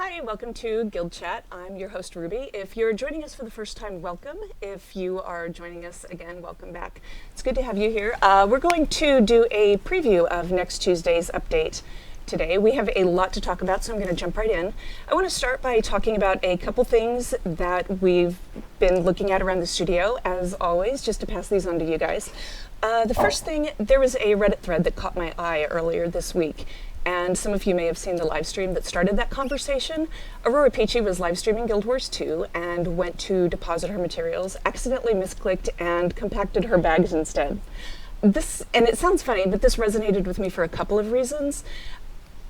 Hi, welcome to Guild Chat. I'm your host, Ruby. If you're joining us for the first time, welcome. If you are joining us again, welcome back. It's good to have you here. We're going to do a preview of next Tuesday's update today. We have a lot to talk about, so I'm going to jump right in. I want to start by talking about a couple things that we've been looking at around the studio, as always, just to pass these on to you guys. The first thing, there was a Reddit thread that caught my eye earlier this week. And some of you may have seen the live stream that started that conversation. Aurora Peachy was live streaming Guild Wars 2 and went to deposit her materials, accidentally misclicked, and compacted her bags instead. And it sounds funny, but this resonated with me for a couple of reasons.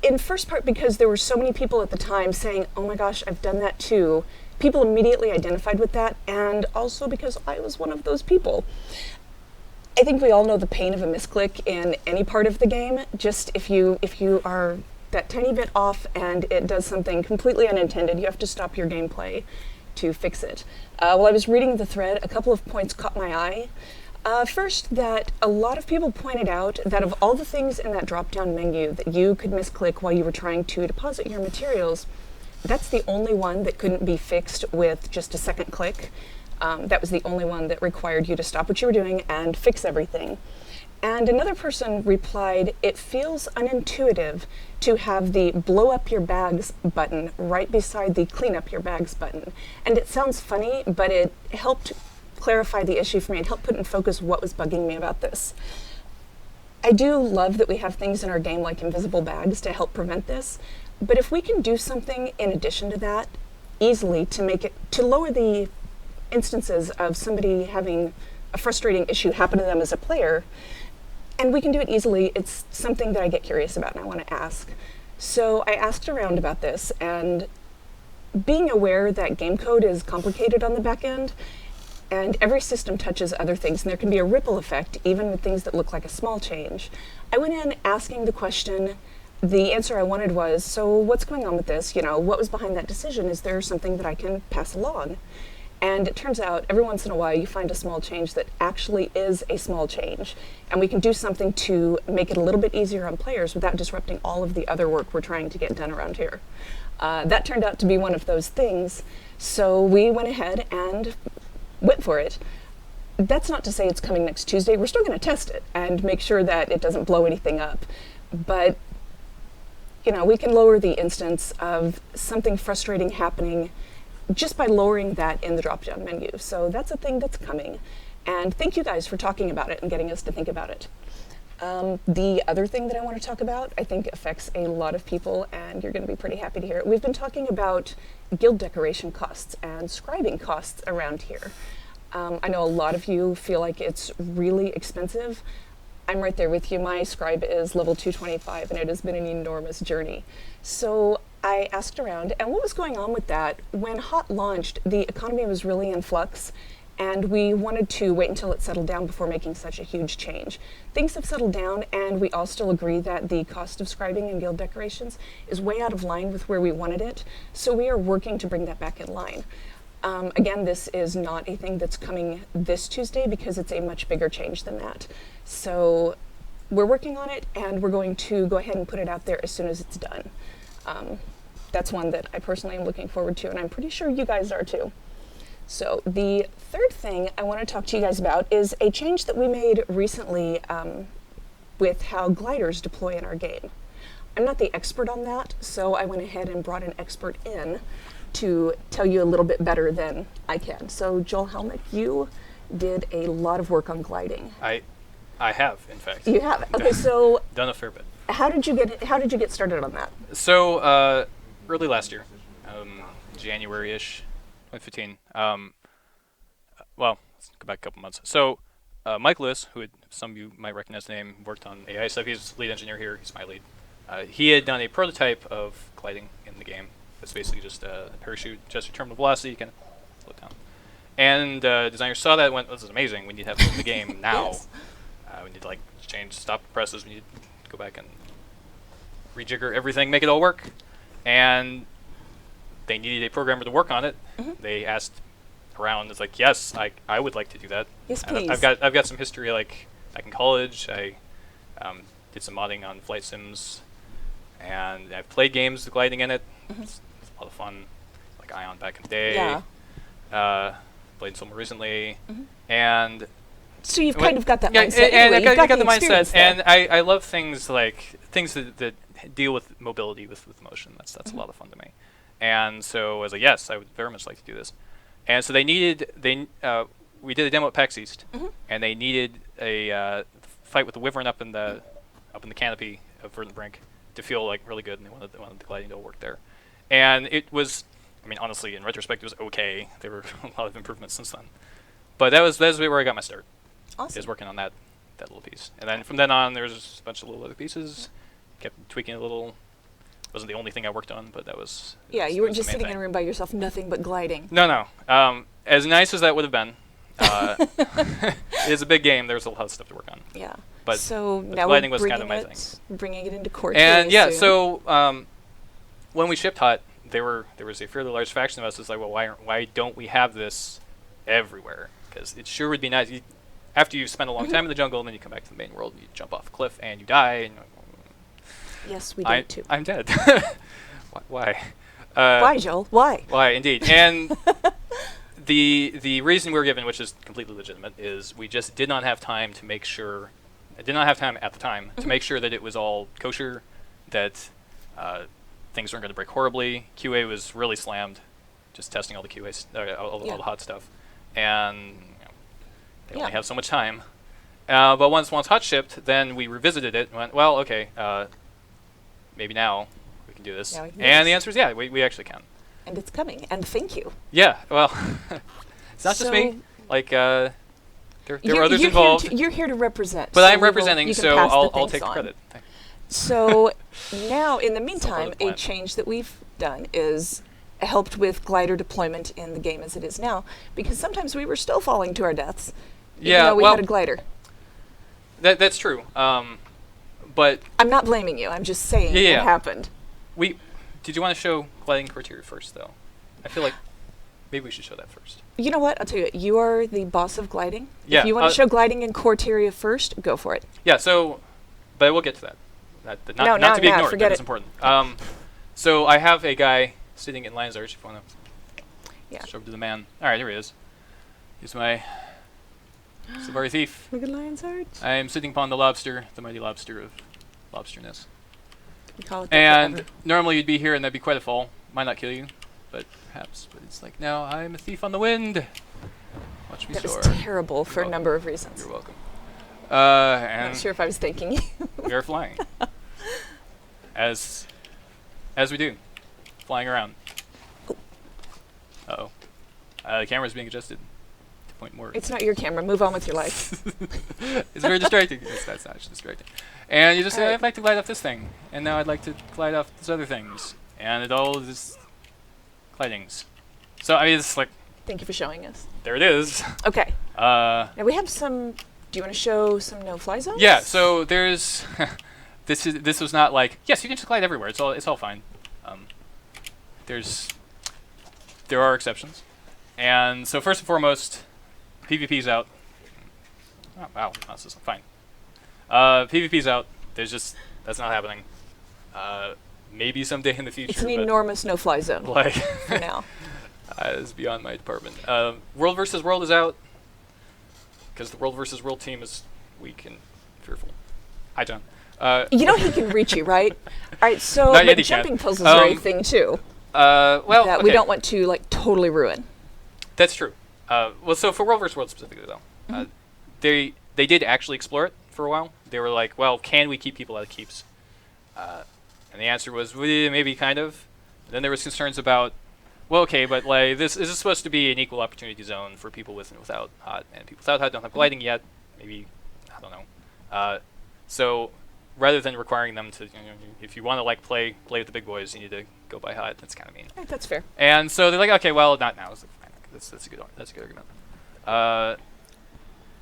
In first part, because there were so many people at the time saying, oh my gosh, I've done that too. People immediately identified with that, and also because I was one of those people. I think we all know the pain of a misclick in any part of the game. Just if you are that tiny bit off and it does something completely unintended, you have to stop your gameplay to fix it. While I was reading the thread, a couple of points caught my eye. First, that a lot of people pointed out that of all the things in that drop-down menu that you could misclick while you were trying to deposit your materials, that's the only one that couldn't be fixed with just a second click. That was the only one that required you to stop what you were doing and fix everything. And another person replied, it feels unintuitive to have the blow up your bags button right beside the clean up your bags button. And it sounds funny, but it helped clarify the issue for me. It helped put in focus what was bugging me about this. I do love that we have things in our game like invisible bags to help prevent this, but if we can do something in addition to that easily to lower the instances of somebody having a frustrating issue happen to them as a player, and we can do it easily, it's something that I get curious about and I want to ask. So I asked around about this, and being aware that game code is complicated on the back end, and every system touches other things, and there can be a ripple effect even with things that look like a small change. I went in asking the question. The answer I wanted was, so what's going on with this? What was behind that decision? Is there something that I can pass along? And it turns out every once in a while you find a small change that actually is a small change. And we can do something to make it a little bit easier on players without disrupting all of the other work we're trying to get done around here. That turned out to be one of those things. So we went ahead and went for it. That's not to say it's coming next Tuesday. We're still going to test it and make sure that it doesn't blow anything up. But, we can lower the instance of something frustrating happening just by lowering that in the drop-down menu. So that's a thing that's coming. And thank you guys for talking about it and getting us to think about it. The other thing that I want to talk about, I think affects a lot of people, and you're going to be pretty happy to hear it. We've been talking about guild decoration costs and scribing costs around here. I know a lot of you feel like it's really expensive. I'm right there with you. My scribe is level 225, and it has been an enormous journey. So I asked around, and what was going on with that? When HOT launched, the economy was really in flux, and we wanted to wait until it settled down before making such a huge change. Things have settled down, and we all still agree that the cost of scribing and guild decorations is way out of line with where we wanted it, so we are working to bring that back in line. Again, this is not a thing that's coming this Tuesday because it's a much bigger change than that. So we're working on it, and we're going to go ahead and put it out there as soon as it's done. That's one that I personally am looking forward to, and I'm pretty sure you guys are too. So the third thing I want to talk to you guys about is a change that we made recently with how gliders deploy in our game. I'm not the expert on that, so I went ahead and brought an expert in to tell you a little bit better than I can. So Joel Helmich, you did a lot of work on gliding. I have, in fact. You have? Okay, so done a fair bit. How did you get started on that? So early last year, January-ish, 2015. Well, let's go back a couple months. So Mike Lewis, who some of you might recognize the name, worked on AI stuff. He's lead engineer here. He's my lead. He had done a prototype of gliding in the game. It's basically just a parachute, just your terminal velocity, you can slow it down. And designers saw that and went, this is amazing. We need to have it in the game now. Yes. We need to change stop presses. We need to go back and rejigger everything, make it all work. And they needed a programmer to work on it. Mm-hmm. They asked around. It's like, yes, I would like to do that. Yes, please. I've got some history. Back in college, I did some modding on flight sims, and I've played games with gliding in it. Mm-hmm. It's lot of fun. Like Ion back in the day. Yeah. Played some more recently, and So you've kind of got that mindset. And anyway. I got the experience mindset, there. and I love things that deal with mobility with motion. That's a lot of fun to me. And so I was like, yes, I would very much like to do this. And so we did a demo at PAX East, and they needed a fight with the Wyvern up in the canopy of Verdant Brink to feel like really good, and they wanted the gliding to work there. And it was, I mean, honestly, in retrospect, it was okay. There were a lot of improvements since then. But that was where I got my start. Awesome. Is working on that little piece. And then from then on, there was a bunch of little other pieces. Kept tweaking a little. Wasn't the only thing I worked on, but that was... Yeah, you weren't just sitting in a room by yourself, nothing but gliding. No. As nice as that would have been, it is a big game. There was a lot of stuff to work on. Yeah. But so but now gliding we're was kind of my thing. Bringing it into court. And yeah, soon. so when we shipped Hut, there was a fairly large faction of us that's like, well, why don't we have this everywhere? Because it sure would be nice. After you spend a long time in the jungle, and then you come back to the main world, and you jump off a cliff, and you die. And yes, we did too. I'm dead. Why? Why, Joel? Why? Why, indeed. And the reason we're given, which is completely legitimate, is we just did not have time to make sure. I did not have time at the time to make sure that it was all kosher, that things weren't going to break horribly. QA was really slammed, just testing all the QA, all the hot stuff, and they only have so much time. But once Hut shipped, then we revisited it and went, well, okay, maybe now we can do this. And the answer is yeah, we actually can. And it's coming. And thank you. Yeah, well, it's not just me. Like, there were others involved. You're here to represent. But I'm representing, so I'll take the credit. So now, in the meantime, a change that we've done is helped with glider deployment in the game as it is now, because sometimes we were still falling to our deaths. Yeah, even though we had a glider. That's true. But I'm not blaming you. I'm just saying it happened. Did you want to show gliding criteria first, though? I feel like maybe we should show that first. You know what? I'll tell you. You are the boss of gliding. Yeah. If you want to show gliding in Corteria first, go for it. Yeah. So, but we'll get to that. Not to be ignored. Forget it's important. So I have a guy sitting in Lion's Arch. If you want to show to the man. All right, here he is. He's my Safari Thief. Look at Lion's Arch. I am sitting upon the lobster, the mighty lobster of lobsterness. We call it that and forever. Normally you'd be here and that'd be quite a fall. Might not kill you, but perhaps. But it's like, now I'm a thief on the wind. Watch me soar. That was terrible for a number of reasons. You're welcome. I'm not sure if I was thanking you. We are flying. As we do. Flying around. Uh-oh. The camera's being adjusted to point more. It's not your camera. Move on with your life. It's very distracting. That's not distracting. And you just say, I'd like to glide off this thing. And now I'd like to glide off these other things. And it all is glidings. So, I mean, it's like... Thank you for showing us. There it is. Okay. Now we have some... Do you want to show some no-fly zones? Yeah, so there's... This was not like, yes, you can just glide everywhere. It's all fine. There are exceptions. And so first and foremost, PvP's out. Oh, wow, this is fine. PvP's out. That's not happening. Maybe someday in the future. It's an enormous no-fly zone for now. It's beyond my department. World vs. World is out because the World vs. World team is weak and fearful. Hi, John. You know he can reach you, right? All right, so but jumping puzzles are a thing too. That we don't want to totally ruin. That's true. Well, so for World vs. World specifically, though, they did actually explore it for a while. They were like, well, can we keep people out of keeps? And the answer was, maybe kind of. Then there was concerns about, well, okay, but like is this supposed to be an equal opportunity zone for people with and without HOT, and people without HOT don't have gliding yet? Maybe, I don't know. So rather than requiring them to, if you want to play with the big boys, you need to go by HOT. That's kind of mean. Right, that's fair. And so they're like, okay, well, not now. That's a good argument.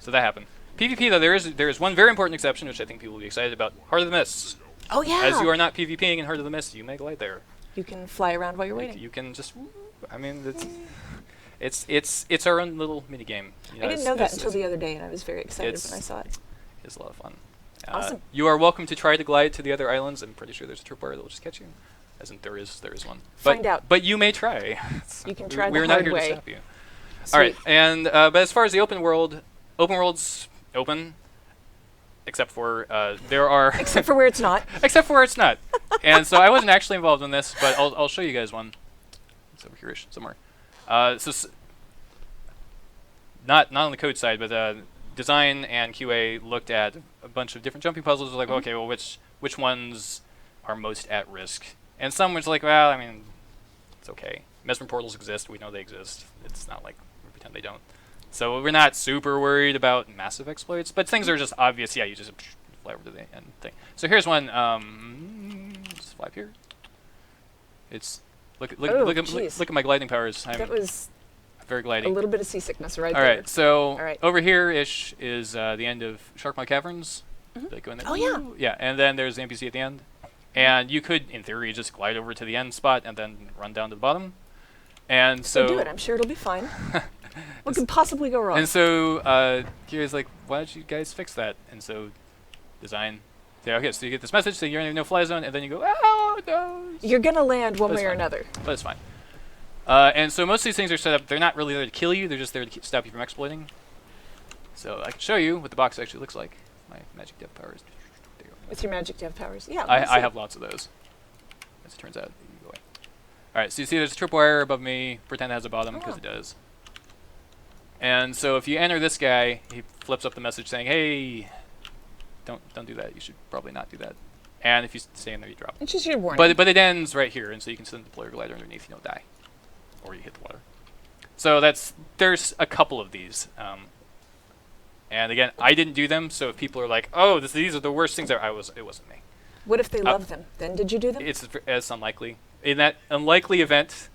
So that happened. PvP though, there is one very important exception, which I think people will be excited about. Heart of the Mists. Oh yeah. As you are not PvPing in Heart of the Mist, you may glide there. You can fly around while you're waiting. You can just. I mean, it's our own little mini game. I didn't know that until the other day, and I was very excited when I saw it. It's a lot of fun. Awesome. You are welcome to try to glide to the other islands. I'm pretty sure there's a tripwire that will just catch you. as in there is one. Find out. But you may try. You can try the We're hard not here way. to stop you. Sweet. All right, and but as far as the open world's open, except for there are Except for where it's not. except for where it's not. And so I wasn't actually involved in this, but I'll show you guys one. It's over here-ish somewhere. Not on the code side, but design and QA looked at a bunch of different jumping puzzles. Like, okay, well, which ones are most at risk? And some was like, well, I mean, it's okay. Mesmer portals exist. We know they exist. It's not like we pretend they don't. So we're not super worried about massive exploits, but things are just obvious. Yeah, you just fly over to the end thing. So here's one. Just fly up here. It's look at my gliding powers. That was very a gliding. little bit of seasickness right All there. right, so All right. over here-ish is the end of Sharkmouth Caverns. They go in there. Oh, yeah. Yeah, and then there's the NPC at the end. And you could, in theory, just glide over to the end spot and then run down to the bottom. And so do it. I'm sure it'll be fine. What could possibly go wrong? And so Kira's like, why don't you guys fix that? And so design. Say, okay, so you get this message saying you're in a no-fly zone, and then you go, oh, no. You're going to land one But it's way or fine. another. But it's fine. And so most of these things are set up, they're not really there to kill you, they're just there to stop you from exploiting. So I can show you what the box actually looks like. My magic dev powers. There you go. With your magic dev powers. Yeah. I have lots of those. As it turns out. You can go away. Alright, so you see there's a tripwire above me. Pretend it has a bottom, because it does. And so if you enter this guy, he flips up the message saying, hey, don't do that. You should probably not do that. And if you stay in there, you drop. It's just your warning. But it ends right here, and so you can send the deploy your glider underneath, you don't die. Or you hit the water. So there's a couple of these. And again, I didn't do them, so if people are like, oh, these are the worst things ever, it wasn't me. What if they love them? Then did you do them? It's unlikely. In that unlikely event,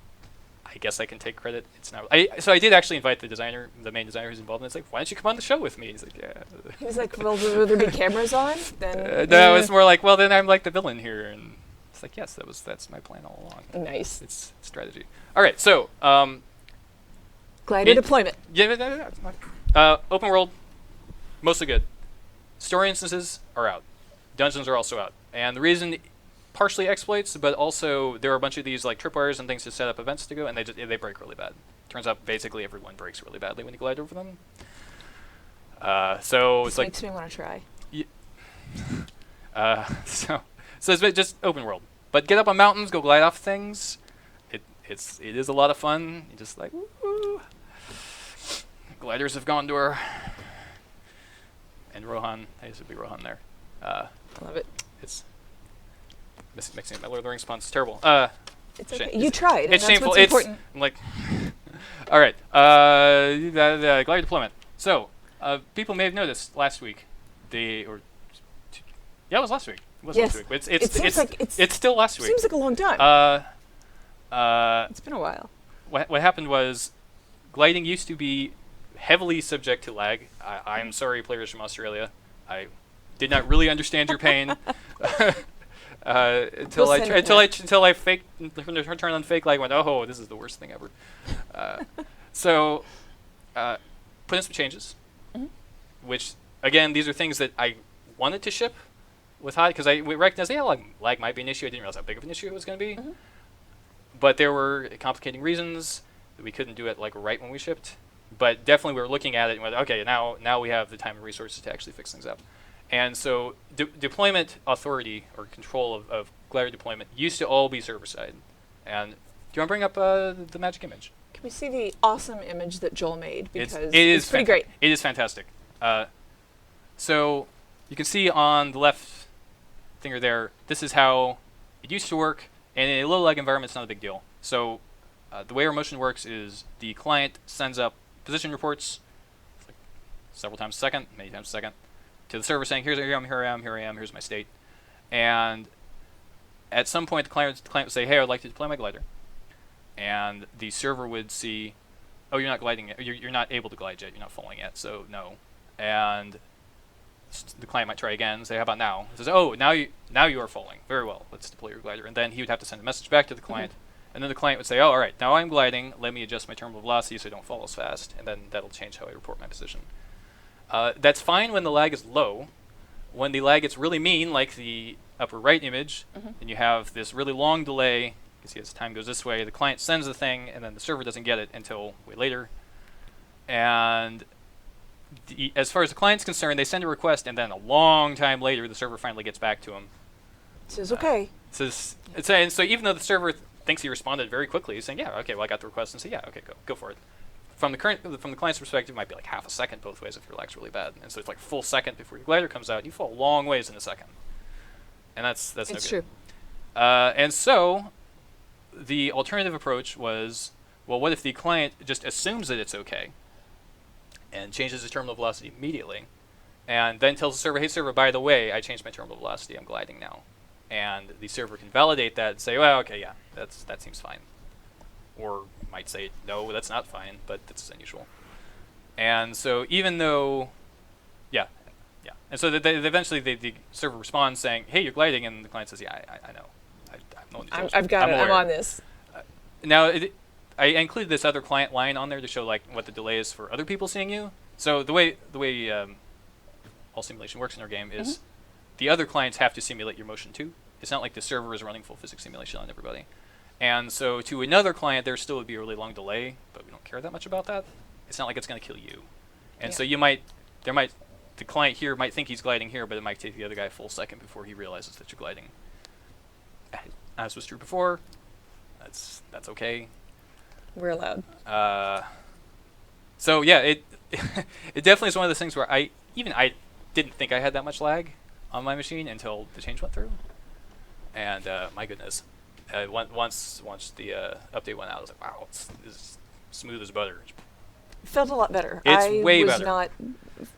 I guess I can take credit. It's not. So I did actually invite the designer, the main designer who's involved, and it's like, why don't you come on the show with me? He's like, yeah. He was like, well, will there be cameras on? Then No, it's more like, well, then I'm like the villain here, and it's like, yes, that's my plan all along. Nice. It's strategy. All right, so Glider deployment. yeah, open world, mostly good. Story instances are out. Dungeons are also out, and the reason, partially exploits, but also there are a bunch of these like tripwires and things to set up events to go, and they break really bad. Turns out basically everyone breaks really badly when you glide over them. So This it's like makes me want to try. so it's just open world, but get up on mountains, go glide off things. It is a lot of fun. You just like woo. Gliders of Gondor and Rohan. I used to be Rohan there. I love it. It's mixing up my Lord of the Rings puns. It's terrible. It's shame. okay. You tried. And It's that's shameful. What's important. I'm like, all right. The glider deployment. So people may have noticed last week, it was last week. It was Yes. last week. It's It's still last week. Seems like a long time. It's been a while. What happened was, gliding used to be heavily subject to lag. I'm sorry, players from Australia. I did not really understand your pain until I faked turned on fake lag. And went, oh, this is the worst thing ever. So put in some changes, which again, these are things that I wanted to ship with HOT because we recognized lag might be an issue. I didn't realize how big of an issue it was going to be. But there were complicating reasons that we couldn't do it like right when we shipped. But definitely we were looking at it and went, okay, now we have the time and resources to actually fix things up. And so deployment authority or control of glider deployment used to all be server-side. And do you want to bring up the magic image? Can we see the awesome image that Joel made? Because it is it's pretty great. It is fantastic. So you can see on the left finger there, this is how it used to work. And in a low lag environment, it's not a big deal. So the way our motion works is the client sends up position reports like several times a second, many times a second, to the server saying, here I am, here's my state. And at some point, the client would say, hey, I'd like to deploy my glider. And the server would see, oh, you're not gliding yet. You're not able to glide yet. You're not falling yet, so no. And the client might try again and say, how about now? It says, oh, now you are falling. Very well. Let's deploy your glider. And then he would have to send a message back to the client. And then the client would say, oh, all right, now I'm gliding. Let me adjust my terminal velocity so I don't fall as fast. And then that'll change how I report my position. That's fine when the lag is low. When the lag gets really mean, like the upper right image, and you have this really long delay. You can see as time goes this way, the client sends the thing, and then the server doesn't get it until way later. And as far as the client's concerned, they send a request, and then a long time later, the server finally gets back to them. Says okay. And so even though the server thinks he responded very quickly, he's saying, yeah, okay, well, I got the request, and say, yeah, okay, go for it. From the client's perspective, it might be like half a second both ways if your lag's really bad. And so it's like a full second before your glider comes out. You fall a long ways in a second. And that's no good. It's true. And so the alternative approach was, well, what if the client just assumes that it's okay and changes the terminal velocity immediately, and then tells the server, hey, server, by the way, I changed my terminal velocity. I'm gliding now. And the server can validate that and say, well, okay, yeah, that seems fine. Or might say, no, that's not fine, but that's unusual. And so even though, yeah. And so eventually the server responds saying, hey, you're gliding, and the client says, yeah, I know. I've got it. I'm on this. Now, I included this other client line on there to show like what the delay is for other people seeing you. So the way all simulation works in our game is the other clients have to simulate your motion too. It's not like the server is running full physics simulation on everybody. And so to another client, there still would be a really long delay, but we don't care that much about that. It's not like it's going to kill you. And so the client here might think he's gliding here, but it might take the other guy a full second before he realizes that you're gliding. As was true before, that's okay. We're allowed. So yeah, it it definitely is one of those things where I didn't think I had that much lag on my machine until the change went through, and my goodness, once the update went out, I was like, wow, this is smooth as butter. Felt a lot better. It's way better. I was not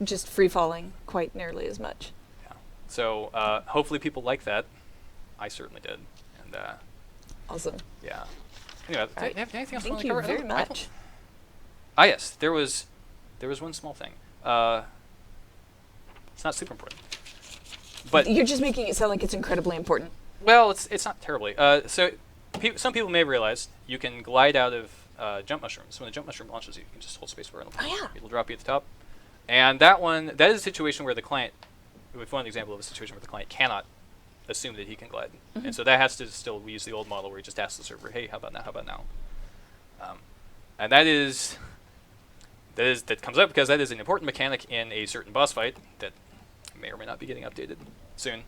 just free falling quite nearly as much. Yeah. So hopefully people like that. I certainly did, and awesome. Yeah. Anyway, do you have anything else you want to cover? Thank you very much. Yes, there was one small thing. It's not super important, but you're just making it sound like it's incredibly important. Well, it's not terribly. So some people may have realized you can glide out of jump mushrooms. When the jump mushroom launches, you can just hold spacebar and it'll drop you at the top. And that is a situation where the client, with one example of a situation where the client cannot assume that he can glide, and so that has to still use the old model where you just ask the server, hey, how about now? How about now? And that comes up because that is an important mechanic in a certain boss fight that may or may not be getting updated soon,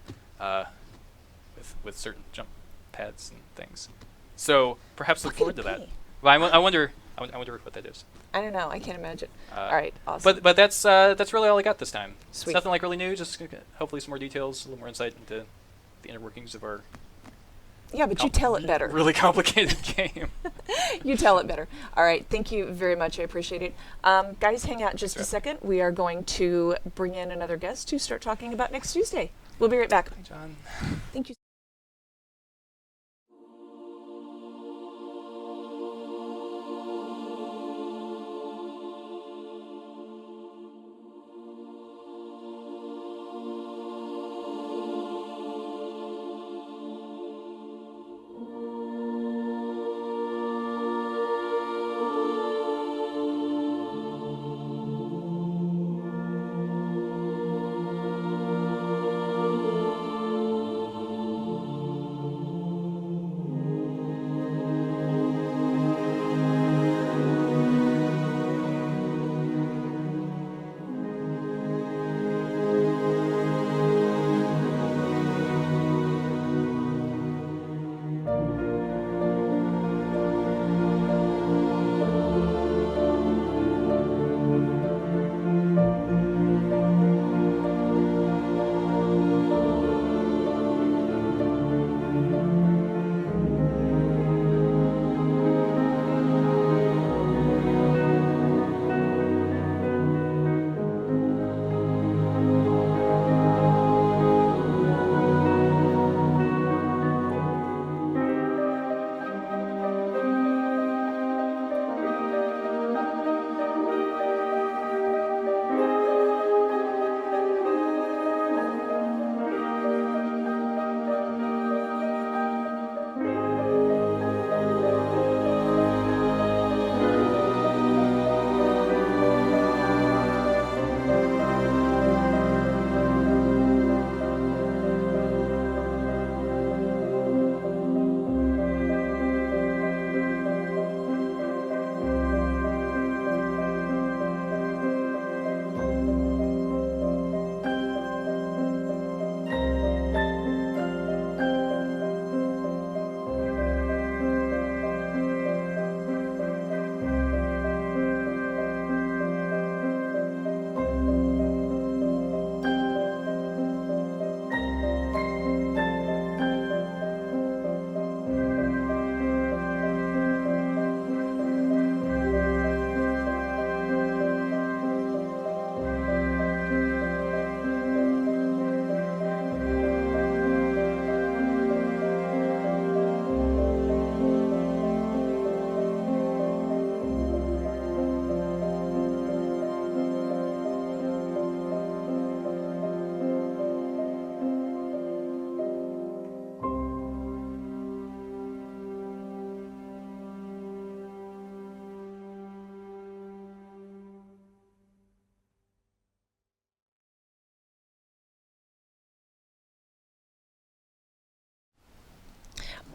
with certain jump pads and things. So perhaps look forward to that. Well, I wonder what that is. I don't know. I can't imagine. All right, awesome. But that's really all I got this time. Sweet. It's nothing like really new. Just hopefully some more details, a little more insight into the inner workings of our. Yeah, but you tell it better. Really complicated game. You tell it better. All right. Thank you very much. I appreciate it. Guys, hang out just a second. We are going to bring in another guest to start talking about next Tuesday. We'll be right back. Hi, John. Thank you.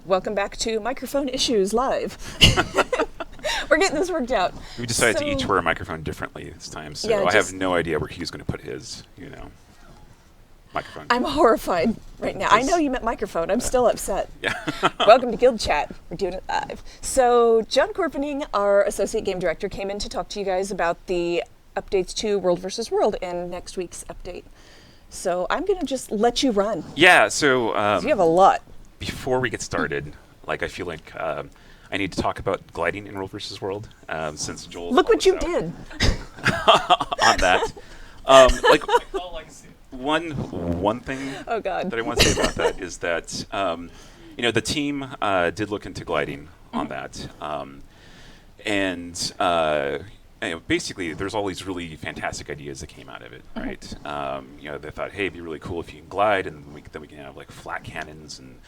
welcome back to Microphone Issues Live. We're getting this worked out. We decided to each wear a microphone differently this time, so Yeah, I have no idea where Hugh's going to put his, microphone. I'm horrified right now. I know you meant microphone. I'm still upset. Yeah. Welcome to Guild Chat. We're doing it live. So Jon Corpening, our associate game director, came in to talk to you guys about the updates to World vs. World and next week's update. So I'm going to just let you run. Yeah, so You have a lot. before we get started, I feel like I need to talk about gliding in World vs. World, since Joel. Look what you did. On that. One thing Oh, God. that I want to say about that is that the team did look into gliding on that, and basically there's all these really fantastic ideas that came out of it, right? They thought, hey, it'd be really cool if you can glide, and then we can have flat cannons and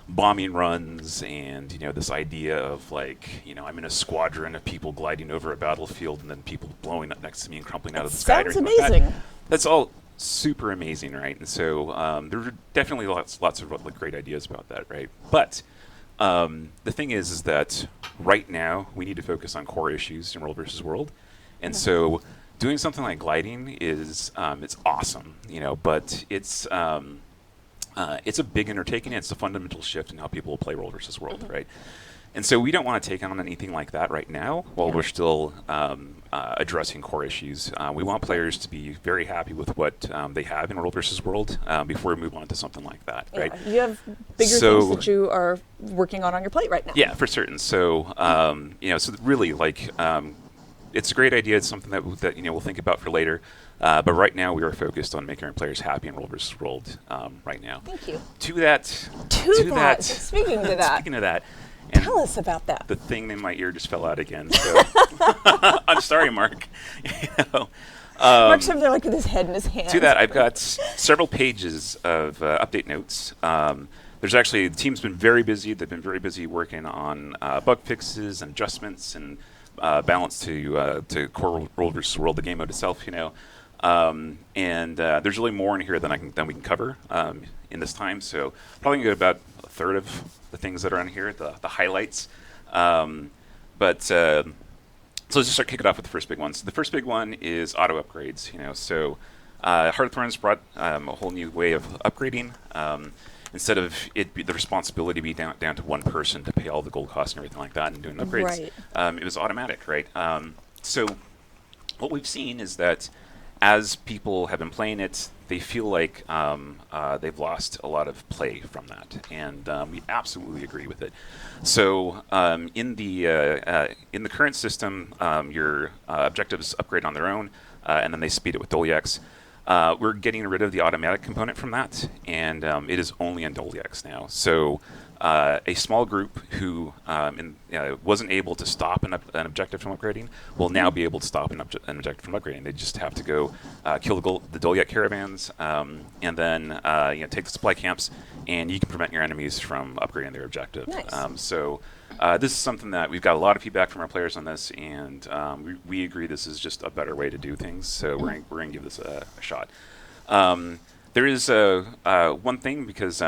bombing runs, and this idea of I'm in a squadron of people gliding over a battlefield, and then people blowing up next to me and crumpling out of the sky. Sounds amazing. That's all super amazing, right? And so there were definitely lots of great ideas about that, right? But the thing is that right now we need to focus on core issues in World versus World, and so doing something like gliding is it's awesome, but it's a big undertaking. It's a fundamental shift in how people will play World versus World, right? And so we don't want to take on anything like that right now while we're still addressing core issues. We want players to be very happy with what they have in World versus World before we move on to something like that, right? You have bigger things that you are working on your plate right now. Yeah, for certain. So, so really, it's a great idea. It's something that we'll think about for later. But right now, we are focused on making our players happy in World versus World right now. Thank you. To that. Speaking to that. Speaking of that. Tell us about that. The thing in my ear just fell out again. So I'm sorry, Mark. Mark's over there with his head in his hands. To that, I've got several pages of update notes. There's actually, the team's been very busy. They've been very busy working on bug fixes and adjustments and balance to core World versus World, the game mode itself, and there's really more in here than we can cover in this time. So probably gonna get about a third of the things that are on here, the highlights. So let's just start kicking off with the first big one. So the first big one is auto upgrades. So Heart of Thorns brought a whole new way of upgrading. Instead of the responsibility be down to one person to pay all the gold costs and everything like that and doing upgrades, it was automatic, right? So what we've seen is that as people have been playing it, they feel like they've lost a lot of play from that, and we absolutely agree with it. So in the current system, your objectives upgrade on their own, and then they speed it with Doliex. We're getting rid of the automatic component from that, and it is only in Doliex now. So a small group who wasn't able to stop an objective from upgrading will now be able to stop an objective from upgrading. They just have to go kill the Doliex caravans, and then take the supply camps, and you can prevent your enemies from upgrading their objective. Nice. So this is something that we've got a lot of feedback from our players on this, and we agree this is just a better way to do things. So we're going to give this a shot. There is one thing, because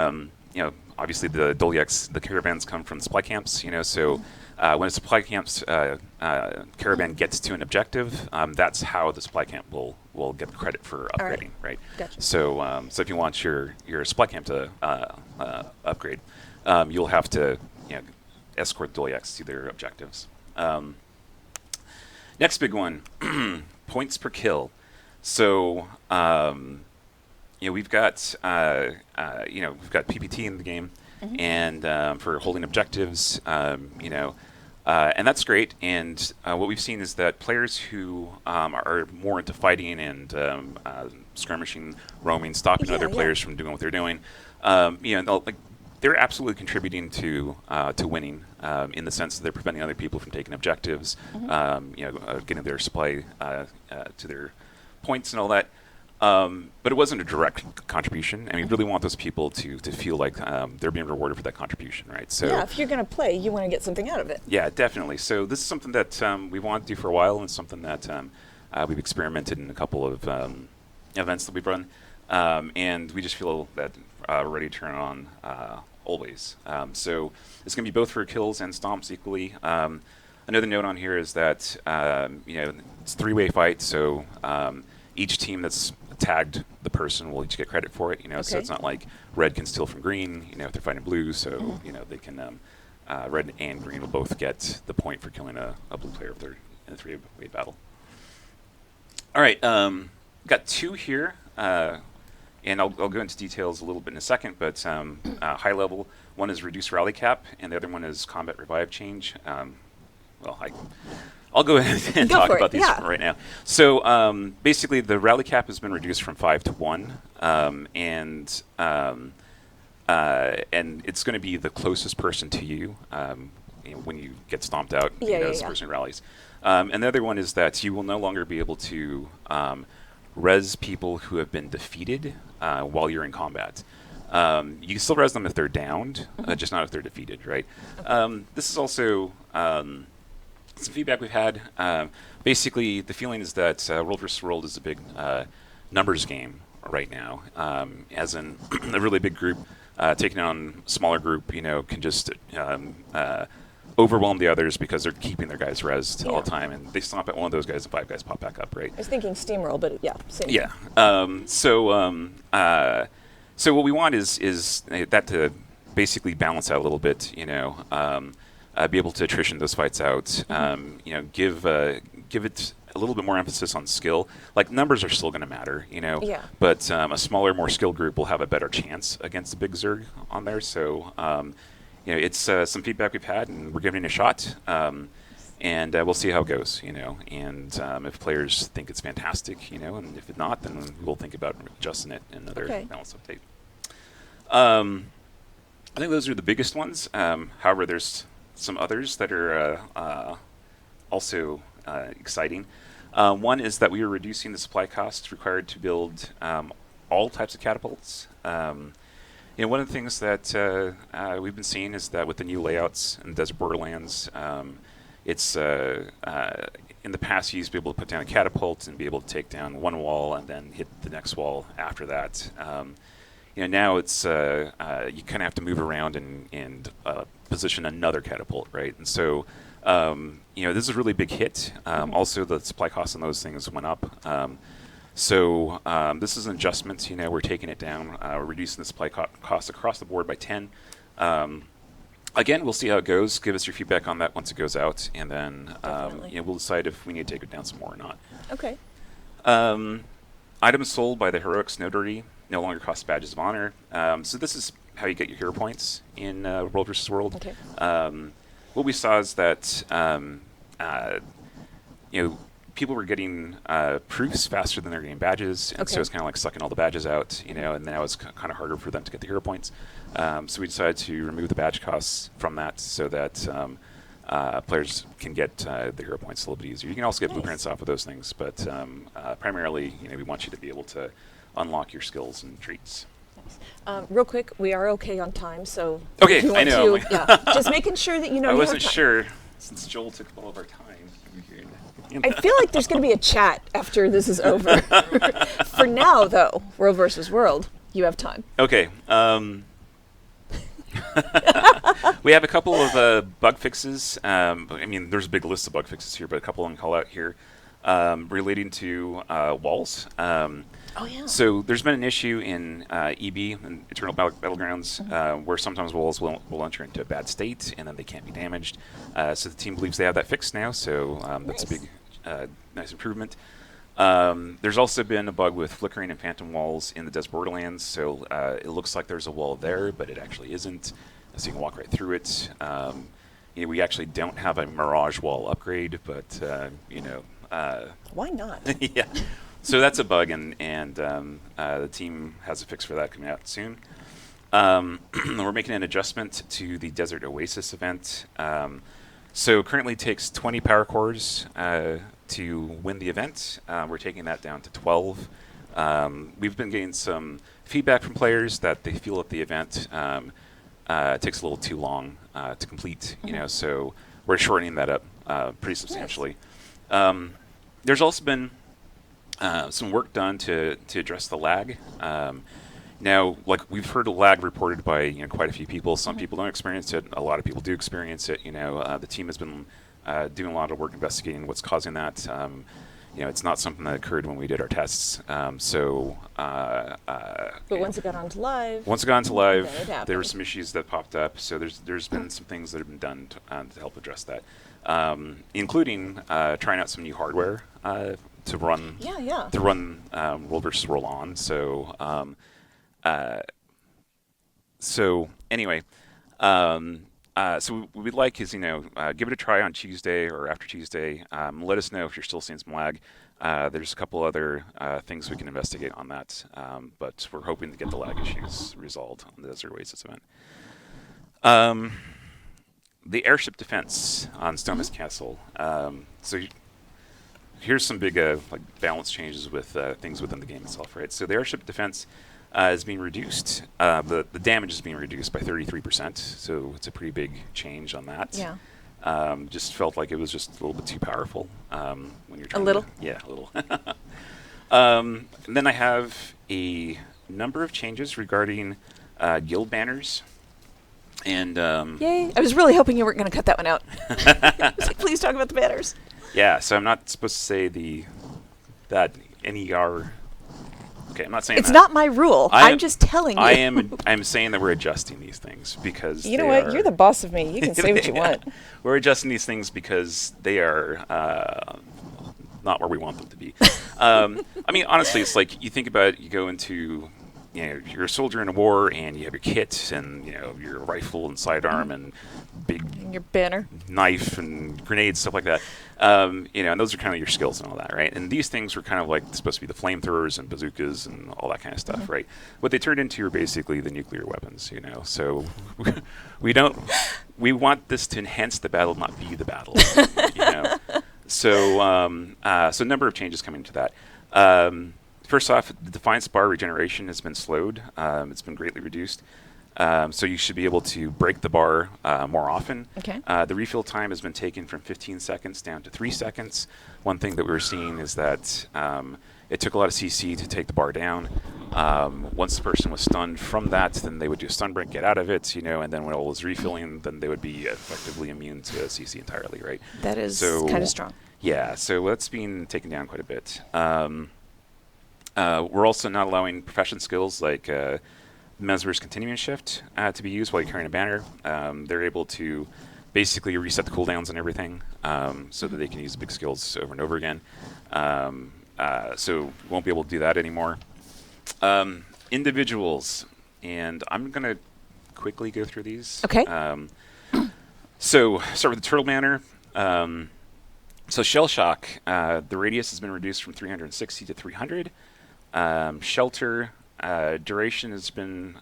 obviously the Doliex, the caravans come from supply camps. So when a supply camp's caravan gets to an objective, that's how the supply camp will get credit for upgrading, right? Gotcha. So if you want your supply camp to upgrade, you'll have to escort Doliex to their objectives. Next big one, points per kill. So we've got PPT in the game, and for holding objectives, and that's great. And what we've seen is that players who are more into fighting and skirmishing, roaming, stopping other players from doing what they're doing, they're absolutely contributing to winning, in the sense that they're preventing other people from taking objectives, getting their supply to their points and all that. But it wasn't a direct contribution, and we really want those people to feel like they're being rewarded for that contribution, right? So yeah, if you're going to play, you want to get something out of it. Yeah, definitely. So this is something that we want to do for a while, and something that we've experimented in a couple of events that we've run, and we just feel that we're ready to turn it on always. So it's going to be both for kills and stomps equally. Another note on here is that it's a 3-way fight, so each team that's tagged the person will each get credit for it. So it's not like red can steal from green. If they're fighting blue, so they can red and green will both get the point for killing a blue player if they're in a 3-way battle. All right, got 2 here, and I'll go into details a little bit in a second. But high level, one is reduce rally cap, and the other one is combat revive change. I'll go ahead and talk about these right now. So basically, the rally cap has been reduced from 5 to 1, and it's going to be the closest person to you, when you get stomped out. This person rallies. And the other one is that you will no longer be able to res people who have been defeated while you're in combat. You can still res them if they're downed, just not if they're defeated, right? Okay. This is also some feedback we've had. Basically, the feeling is that World vs. World is a big numbers game right now. As in a really big group taking on a smaller group, can just overwhelm the others because they're keeping their guys rezzed all the time, and they stomp at one of those guys and 5 guys pop back up, right? I was thinking steamroll, but same. Yeah. So what we want is that to basically balance out a little bit, be able to attrition those fights out, give it a little bit more emphasis on skill. Like, numbers are still going to matter, but a smaller, more skilled group will have a better chance against the big Zerg on there. So, it's some feedback we've had, and we're giving it a shot, and we'll see how it goes, and if players think it's fantastic, and if not, then we'll think about adjusting it in another balance update. I think those are the biggest ones. However, there's some others that are also exciting. One is that we are reducing the supply costs required to build all types of catapults. One of the things that we've been seeing is that with the new layouts in Desert Borderlands, it's in the past you used to be able to put down a catapult and be able to take down one wall and then hit the next wall after that. Now it's you kind of have to move around and position another catapult, right? And so this is a really big hit. Also, the supply costs on those things went up. So this is an adjustment. We're taking it down. We're reducing the supply costs across the board by 10. Again, we'll see how it goes. Give us your feedback on that once it goes out, and then we'll decide if we need to take it down some more or not. Okay. Items sold by the Heroics Notary no longer cost badges of honor. So this is how you get your hero points in World vs. World. Okay. What we saw is that people were getting proofs faster than they're getting badges, and so it's kind of like sucking all the badges out, and now it's kind of harder for them to get the hero points. So we decided to remove the badge costs from that so that players can get the hero points a little bit easier. You can also get blueprints off of those things, but primarily, we want you to be able to unlock your skills and treats. Real quick, we are okay on time, so okay, if you want I know. just making sure that I wasn't sure since Joel took all of our time. I feel like there's going to be a chat after this is over. For now, though, World versus World, you have time. Okay. We have a couple of bug fixes. There's a big list of bug fixes here, but a couple of them call out here relating to walls. So there's been an issue in EB, in Eternal Battlegrounds, where sometimes walls will enter into a bad state and then they can't be damaged. So the team believes they have that fixed now, so that's a big, nice improvement. There's also been a bug with flickering and phantom walls in the Desert Borderlands, so it looks like there's a wall there, but it actually isn't, so you can walk right through it. We actually don't have a Mirage wall upgrade, but, why not? yeah. So that's a bug, and the team has a fix for that coming out soon. We're making an adjustment to the Desert Oasis event. So currently it takes 20 power cores to win the event. We're taking that down to 12. We've been getting some feedback from players that they feel that the event takes a little too long to complete. So we're shortening that up pretty substantially. There's also been some work done to address the lag. Now, like we've heard lag reported by quite a few people. Some people don't experience it. A lot of people do experience it. The team has been doing a lot of work investigating what's causing that. It's not something that occurred when we did our tests. But once it got onto live, once it got into then live, it happened. there were some issues that popped up. So there's been some things that have been done to help address that, including trying out some new hardware to run roll versus roll on. So anyway, so what we'd like is give it a try on Tuesday or after Tuesday. Let us know if you're still seeing some lag. There's a couple other things we can investigate on that, but we're hoping to get the lag issues resolved on the Desert Oasis event. The airship defense on Stonemas Castle. So here's some big balance changes with things within the game itself, right? So the airship defense is being reduced. The damage is being reduced by 33%, so it's a pretty big change on that. Yeah. Just felt like it was just a little bit too powerful when you're trying A little? Yeah, a little. And then I have a number of changes regarding guild banners. And Yay. I was really hoping you weren't going to cut that one out. I was like, please talk about the banners. yeah, so I'm not supposed to say that NER. Okay, I'm not saying It's that. not my rule. I'm just telling you. I'm saying that we're adjusting these things because You know what? You're the boss of me. You can say what you want. We're adjusting these things because they are not where we want them to be. I mean, honestly, it's like you think about it, you go into, you're a soldier in a war and you have your kit and, your rifle and sidearm and big Your banner. knife and grenades, stuff like that. And those are kind of your skills and all that, right? And these things were kind of like supposed to be the flamethrowers and bazookas and all that kind of stuff, right? What they turned into are basically the nuclear weapons, So we want this to enhance the battle, not be the battle, So a number of changes coming to that. First off, the Defiance bar regeneration has been slowed. It's been greatly reduced. So you should be able to break the bar more often. Okay. The refill time has been taken from 15 seconds down to 3 seconds. One thing that we were seeing is that it took a lot of CC to take the bar down. Once the person was stunned from that, then they would do a stun break, get out of it, and then when it was refilling, then they would be effectively immune to CC entirely, right? That is kind of strong. Yeah, so that's been taken down quite a bit. We're also not allowing profession skills like Mesmer's Continuing Shift to be used while you're carrying a banner. They're able to basically reset the cooldowns and everything so that they can use the big skills over and over again. So we won't be able to do that anymore. Individuals, and I'm going to quickly go through these. Okay. So start with the Turtle Banner. So Shell Shock, the radius has been reduced from 360 to 300. Shelter duration has been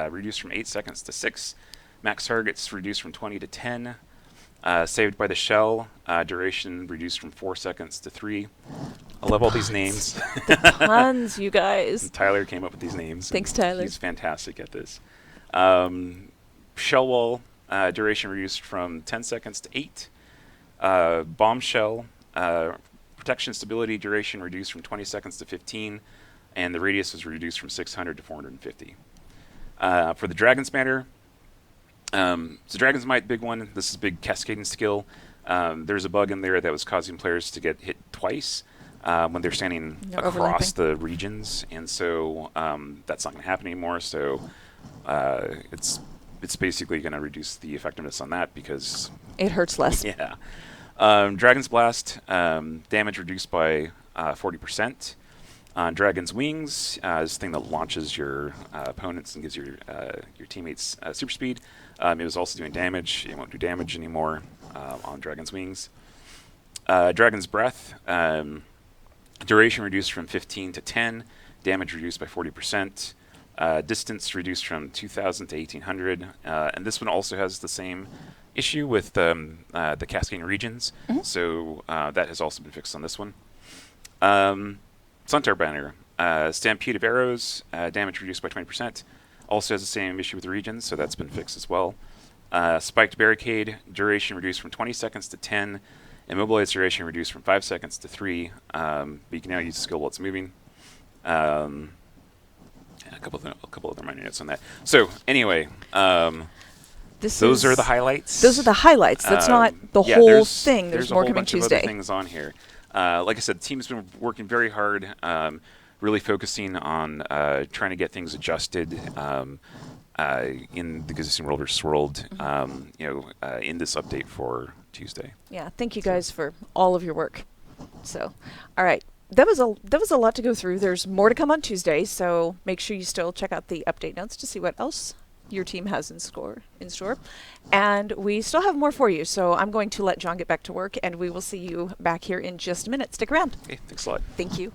reduced from 8 seconds to 6. Max targets reduced from 20 to 10. Saved by the Shell duration reduced from 4 seconds to 3. I love all these names. Puns, you guys. Tyler came up with these names. Thanks, Tyler. He's fantastic at this. Shell Wall duration reduced from 10 seconds to 8. Bombshell protection stability duration reduced from 20 seconds to 15. And the radius was reduced from 600 to 450. For the Dragon's Banner, so Dragon's Might, big one. This is a big cascading skill. There's a bug in there that was causing players to get hit twice when they're standing across the regions, and so that's not going to happen anymore. So it's basically going to reduce the effectiveness on that because It hurts less. yeah. Dragon's Blast damage reduced by 40%. Dragon's Wings is the thing that launches your opponents and gives your teammates super speed. It was also doing damage. It won't do damage anymore on Dragon's Wings. Dragon's Breath, duration reduced from 15 to 10. Damage reduced by 40%. Distance reduced from 2,000 to 1,800. And this one also has the same issue with the cascading regions. So that has also been fixed on this one. Suntar Banner, Stampede of Arrows, damage reduced by 20%. Also has the same issue with the regions, so that's been fixed as well. Spiked Barricade, duration reduced from 20 seconds to 10. Immobilized duration reduced from 5 seconds to 3. But you can now use the skill while it's moving. A couple other minor notes on that. So anyway, Those those are the highlights. Those are the highlights. That's not the yeah, whole thing. There's a more whole coming bunch Tuesday. of other things on here. Like I said, the team's been working very hard, really focusing on trying to get things adjusted in the existing World versus World. In this update for Tuesday. Yeah, thank you guys for all of your work. So, all right. That was a lot to go through. There's more to come on Tuesday, so make sure you still check out the update notes to see what else your team has in store. And we still have more for you, so I'm going to let John get back to work, and we will see you back here in just a minute. Stick around. Okay, thanks a lot. Thank you.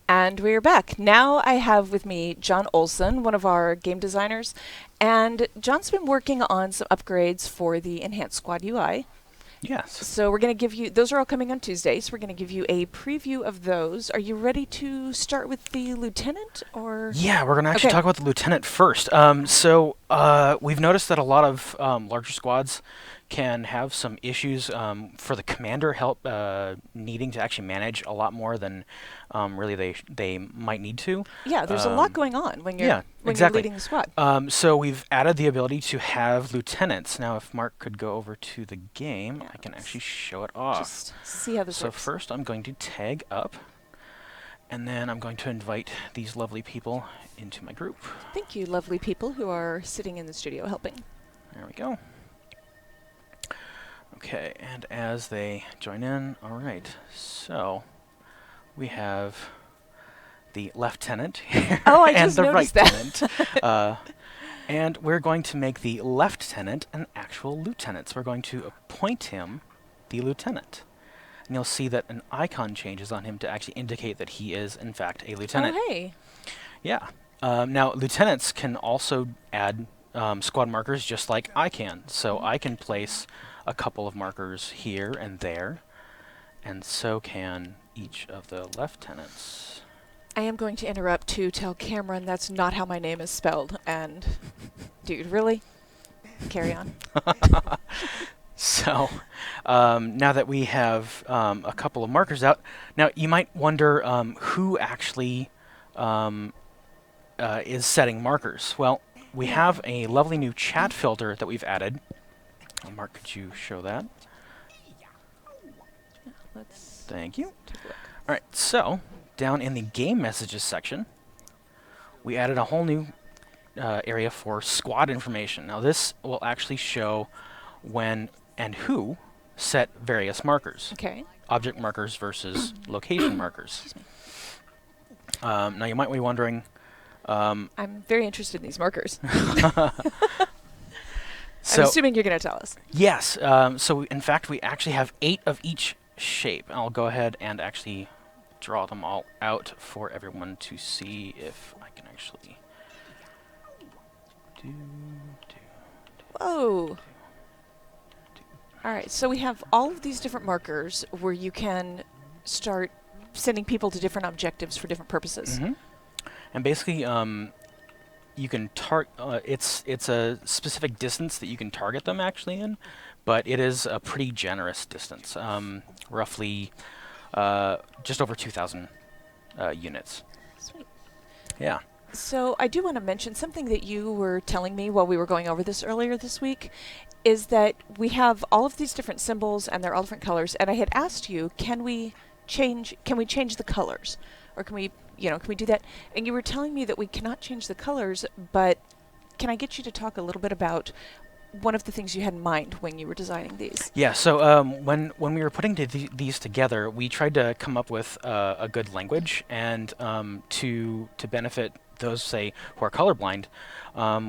And we're back. Now I have with me Jon Olson, one of our game designers. And John's been working on some upgrades for the Enhanced Squad UI. Yes. So we're going to give you, those are all coming on Tuesday, so we're going to give you a preview of those. Are you ready to start with the Lieutenant, or? Yeah, we're going to actually talk about the Lieutenant first. We've noticed that a lot of larger squads can have some issues for the commander help needing to actually manage a lot more than really they might need to. Yeah, there's a lot going on when you're exactly. you're leading the squad. So we've added the ability to have lieutenants. Now, if Mark could go over to the game, I can actually show it off. Just see how this works. So first, I'm going to tag up, and then I'm going to invite these lovely people into my group. Thank you, lovely people who are sitting in the studio helping. There we go. Okay, and as they join in, all right, so we have the lieutenant here I and just the noticed right-tenant. And we're going to make the lieutenant an actual lieutenant. So we're going to appoint him the lieutenant. And you'll see that an icon changes on him to actually indicate that he is, in fact, a lieutenant. Oh, hey. Yeah. Now, lieutenants can also add squad markers just like I can. So I can place a couple of markers here and there, and so can each of the lieutenants. I am going to interrupt to tell Cameron that's not how my name is spelled. And, dude, really? Carry on. So, now that we have a couple of markers out, now you might wonder who actually is setting markers. Well, we have a lovely new chat filter that we've added. Mark, could you show that? Let's Thank you. take a look. All right, so down in the game messages section, we added a whole new area for squad information. Now, this will actually show when and who set various markers. Okay. Object markers versus location markers. Now, you might be wondering... I'm very interested in these markers. so, I'm assuming you're going to tell us. yes, so in fact, we actually have 8 of each shape. I'll go ahead and actually draw them all out for everyone to see if I can actually... Whoa. All right, so we have all of these different markers where you can start sending people to different objectives for different purposes. Mm-hmm. And basically, you can target. It's a specific distance that you can target them actually in, but it is a pretty generous distance, roughly just over 2,000 units. Sweet. Yeah. So I do want to mention something that you were telling me while we were going over this earlier this week, is that we have all of these different symbols and they're all different colors. And I had asked you, can we change the colors, or can we do that? And you were telling me that we cannot change the colors, but can I get you to talk a little bit about one of the things you had in mind when you were designing these? Yeah. So when we were putting these together, we tried to come up with a good language, and to benefit those, say, who are colorblind,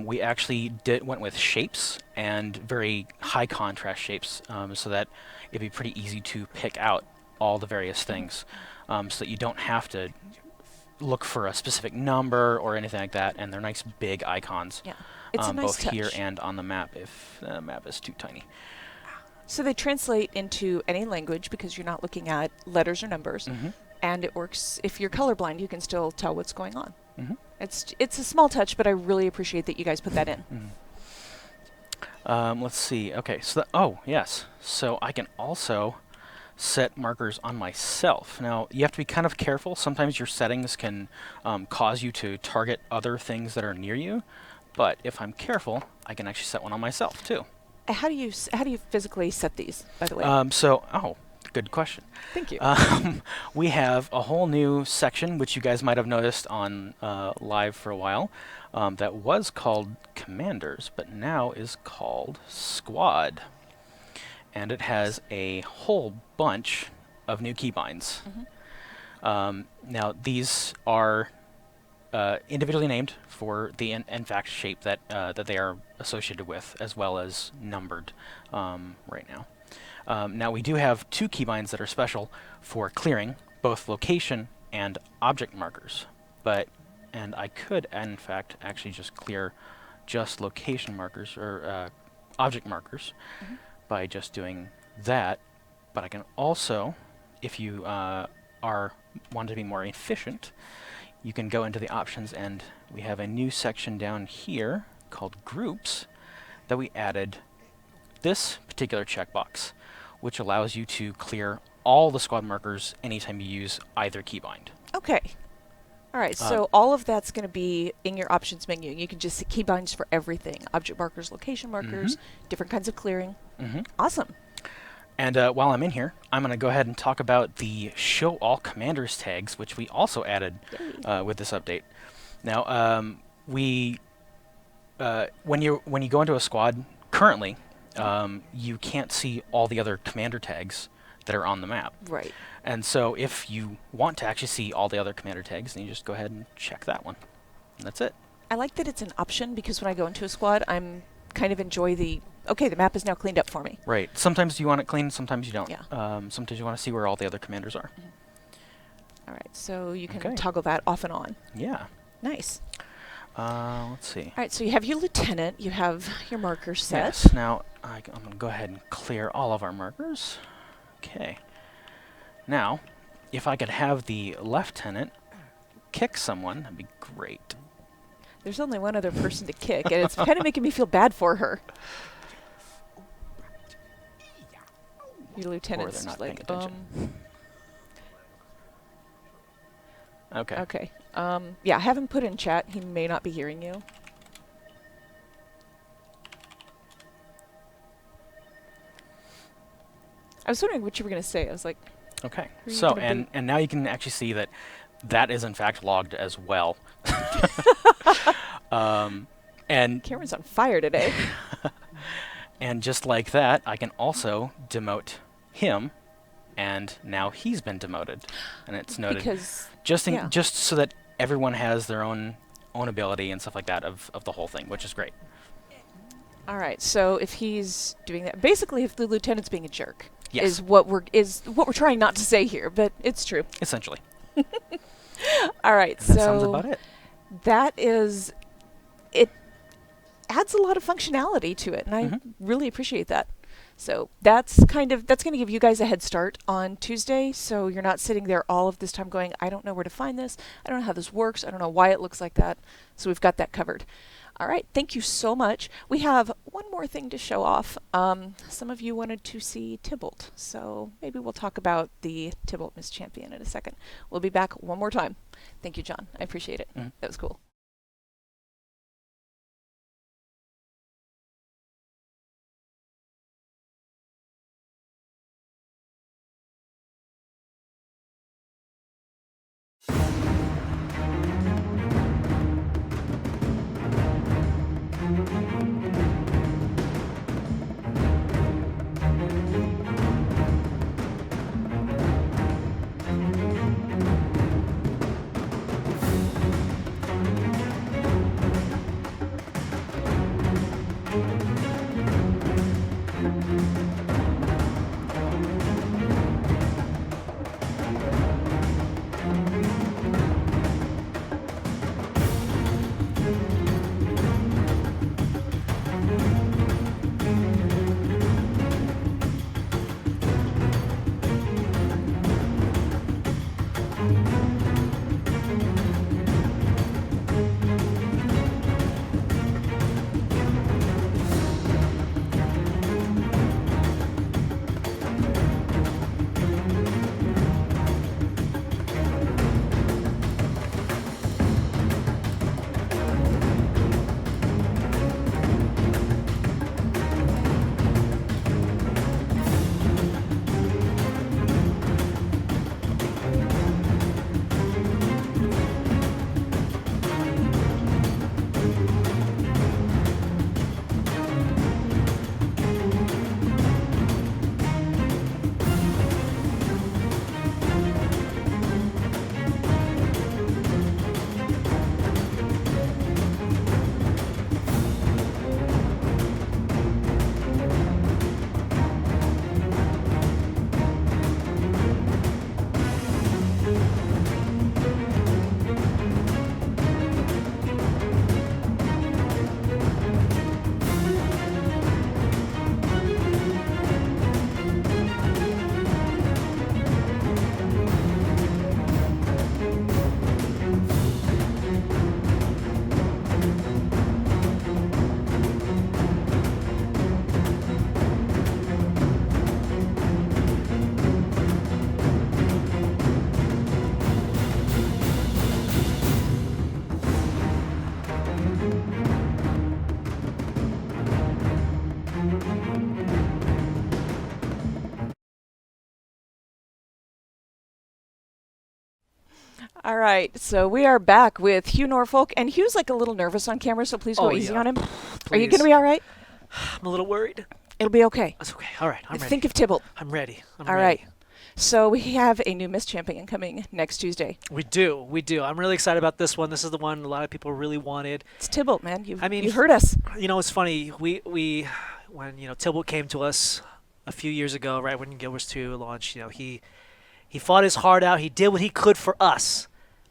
we actually went with shapes and very high contrast shapes, so that it'd be pretty easy to pick out all the various things, so that you don't have to look for a specific number or anything like that. And they're nice big icons, Yeah, it's a nice both touch. here and on the map if the map is too tiny. So they translate into any language because you're not looking at letters or numbers, Mm-hmm. and it works. If you're colorblind, you can still tell what's going on. Mm-hmm. It's a small touch, but I really appreciate that you guys put that in. Mm-hmm. Let's see. Okay, so oh yes, so I can also set markers on myself. Now, you have to be kind of careful. Sometimes your settings can cause you to target other things that are near you, but if I'm careful, I can actually set one on myself too. How do you physically set these, by the way? Good question. Thank you. We have a whole new section, which you guys might have noticed on live for a while, that was called Commanders, but now is called Squad. And it has a whole bunch of new keybinds. Mm-hmm. Now, these are individually named for the in fact shape that they are associated with, as well as numbered right now. Now, we do have 2 keybinds that are special for clearing both location and object markers. And I could, in fact, actually just clear just location markers or object markers by just doing that. But I can also, if you want to be more efficient, you can go into the options, and we have a new section down here called Groups that we added this particular checkbox, which allows you to clear all the squad markers anytime you use either keybind. Okay. All right, so all of that's going to be in your options menu. You can just keybinds for everything. Object markers, location markers, different kinds of clearing. Mm-hmm. Awesome. And while I'm in here, I'm going to go ahead and talk about the Show All Commanders tags, which we also added with this update. Now, when you go into a squad currently, you can't see all the other commander tags that are on the map. Right. And so if you want to actually see all the other commander tags, then you just go ahead and check that one. And that's it. I like that it's an option, because when I go into a squad, I'm kind of enjoy the okay, the map is now cleaned up for me. Right. Sometimes you want it clean, sometimes you don't. Yeah. Sometimes you want to see where all the other commanders are. All right, so you can Okay. toggle that off and on. Yeah. Nice. Let's see. All right, so you have your lieutenant, you have your markers set. Yes. Now I'm going to go ahead and clear all of our markers. Okay. Now, if I could have the lieutenant kick someone, that'd be great. There's only one other person to kick, and it's kind of making me feel bad for her. Your lieutenant's not just paying like, attention. Okay. Okay. Yeah, have him put in chat. He may not be hearing you. I was wondering what you were going to say. I was like, Okay. Who are you So gonna and be? and now you can actually see that that is in fact logged as well. And Cameron's on fire today. and just like that, I can also demote him, and now he's been demoted, and it's noted Because, just yeah. just so that everyone has their own ability and stuff like that of the whole thing, which is great. all right, so if he's doing that, basically if the lieutenant's being a jerk Yes. is what we're trying not to say here, but it's true. Essentially. All right, And so that sounds about it. that is, it adds a lot of functionality to it, and I Mhm. really appreciate that. So that's going to give you guys a head start on Tuesday, so you're not sitting there all of this time going, I don't know where to find this, I don't know how this works, I don't know why it looks like that. So we've got that covered. All right, thank you so much. We have one more thing to show off. Some of you wanted to see Tibalt, so maybe we'll talk about the Tibalt Miss Champion in a second. We'll be back one more time. Thank you, John. I appreciate it. Mhm. That was cool. All right, so we are back with Hugh Norfolk, and Hugh's like a little nervous on camera, so please go Oh, easy yeah. on him. Are you Please. going to be all right? I'm a little worried. It'll be okay. That's okay. All right, I'm ready. Think of Tibalt. I'm ready. I'm All ready. right. So we have a new Miss Champion coming next Tuesday. We do. I'm really excited about this one. This is the one a lot of people really wanted. It's Tibalt, man. I mean, you heard us. You know, it's funny. We when Tibalt came to us a few years ago, right when Guild Wars 2 launched, he fought his heart out. He did what he could for us,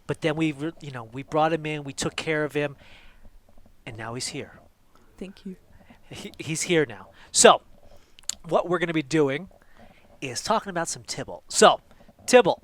but then we brought him in, we took care of him, and now he's here. Thank you. He's here now. So, what we're going to be doing is talking about some Tibalt. So, Tibalt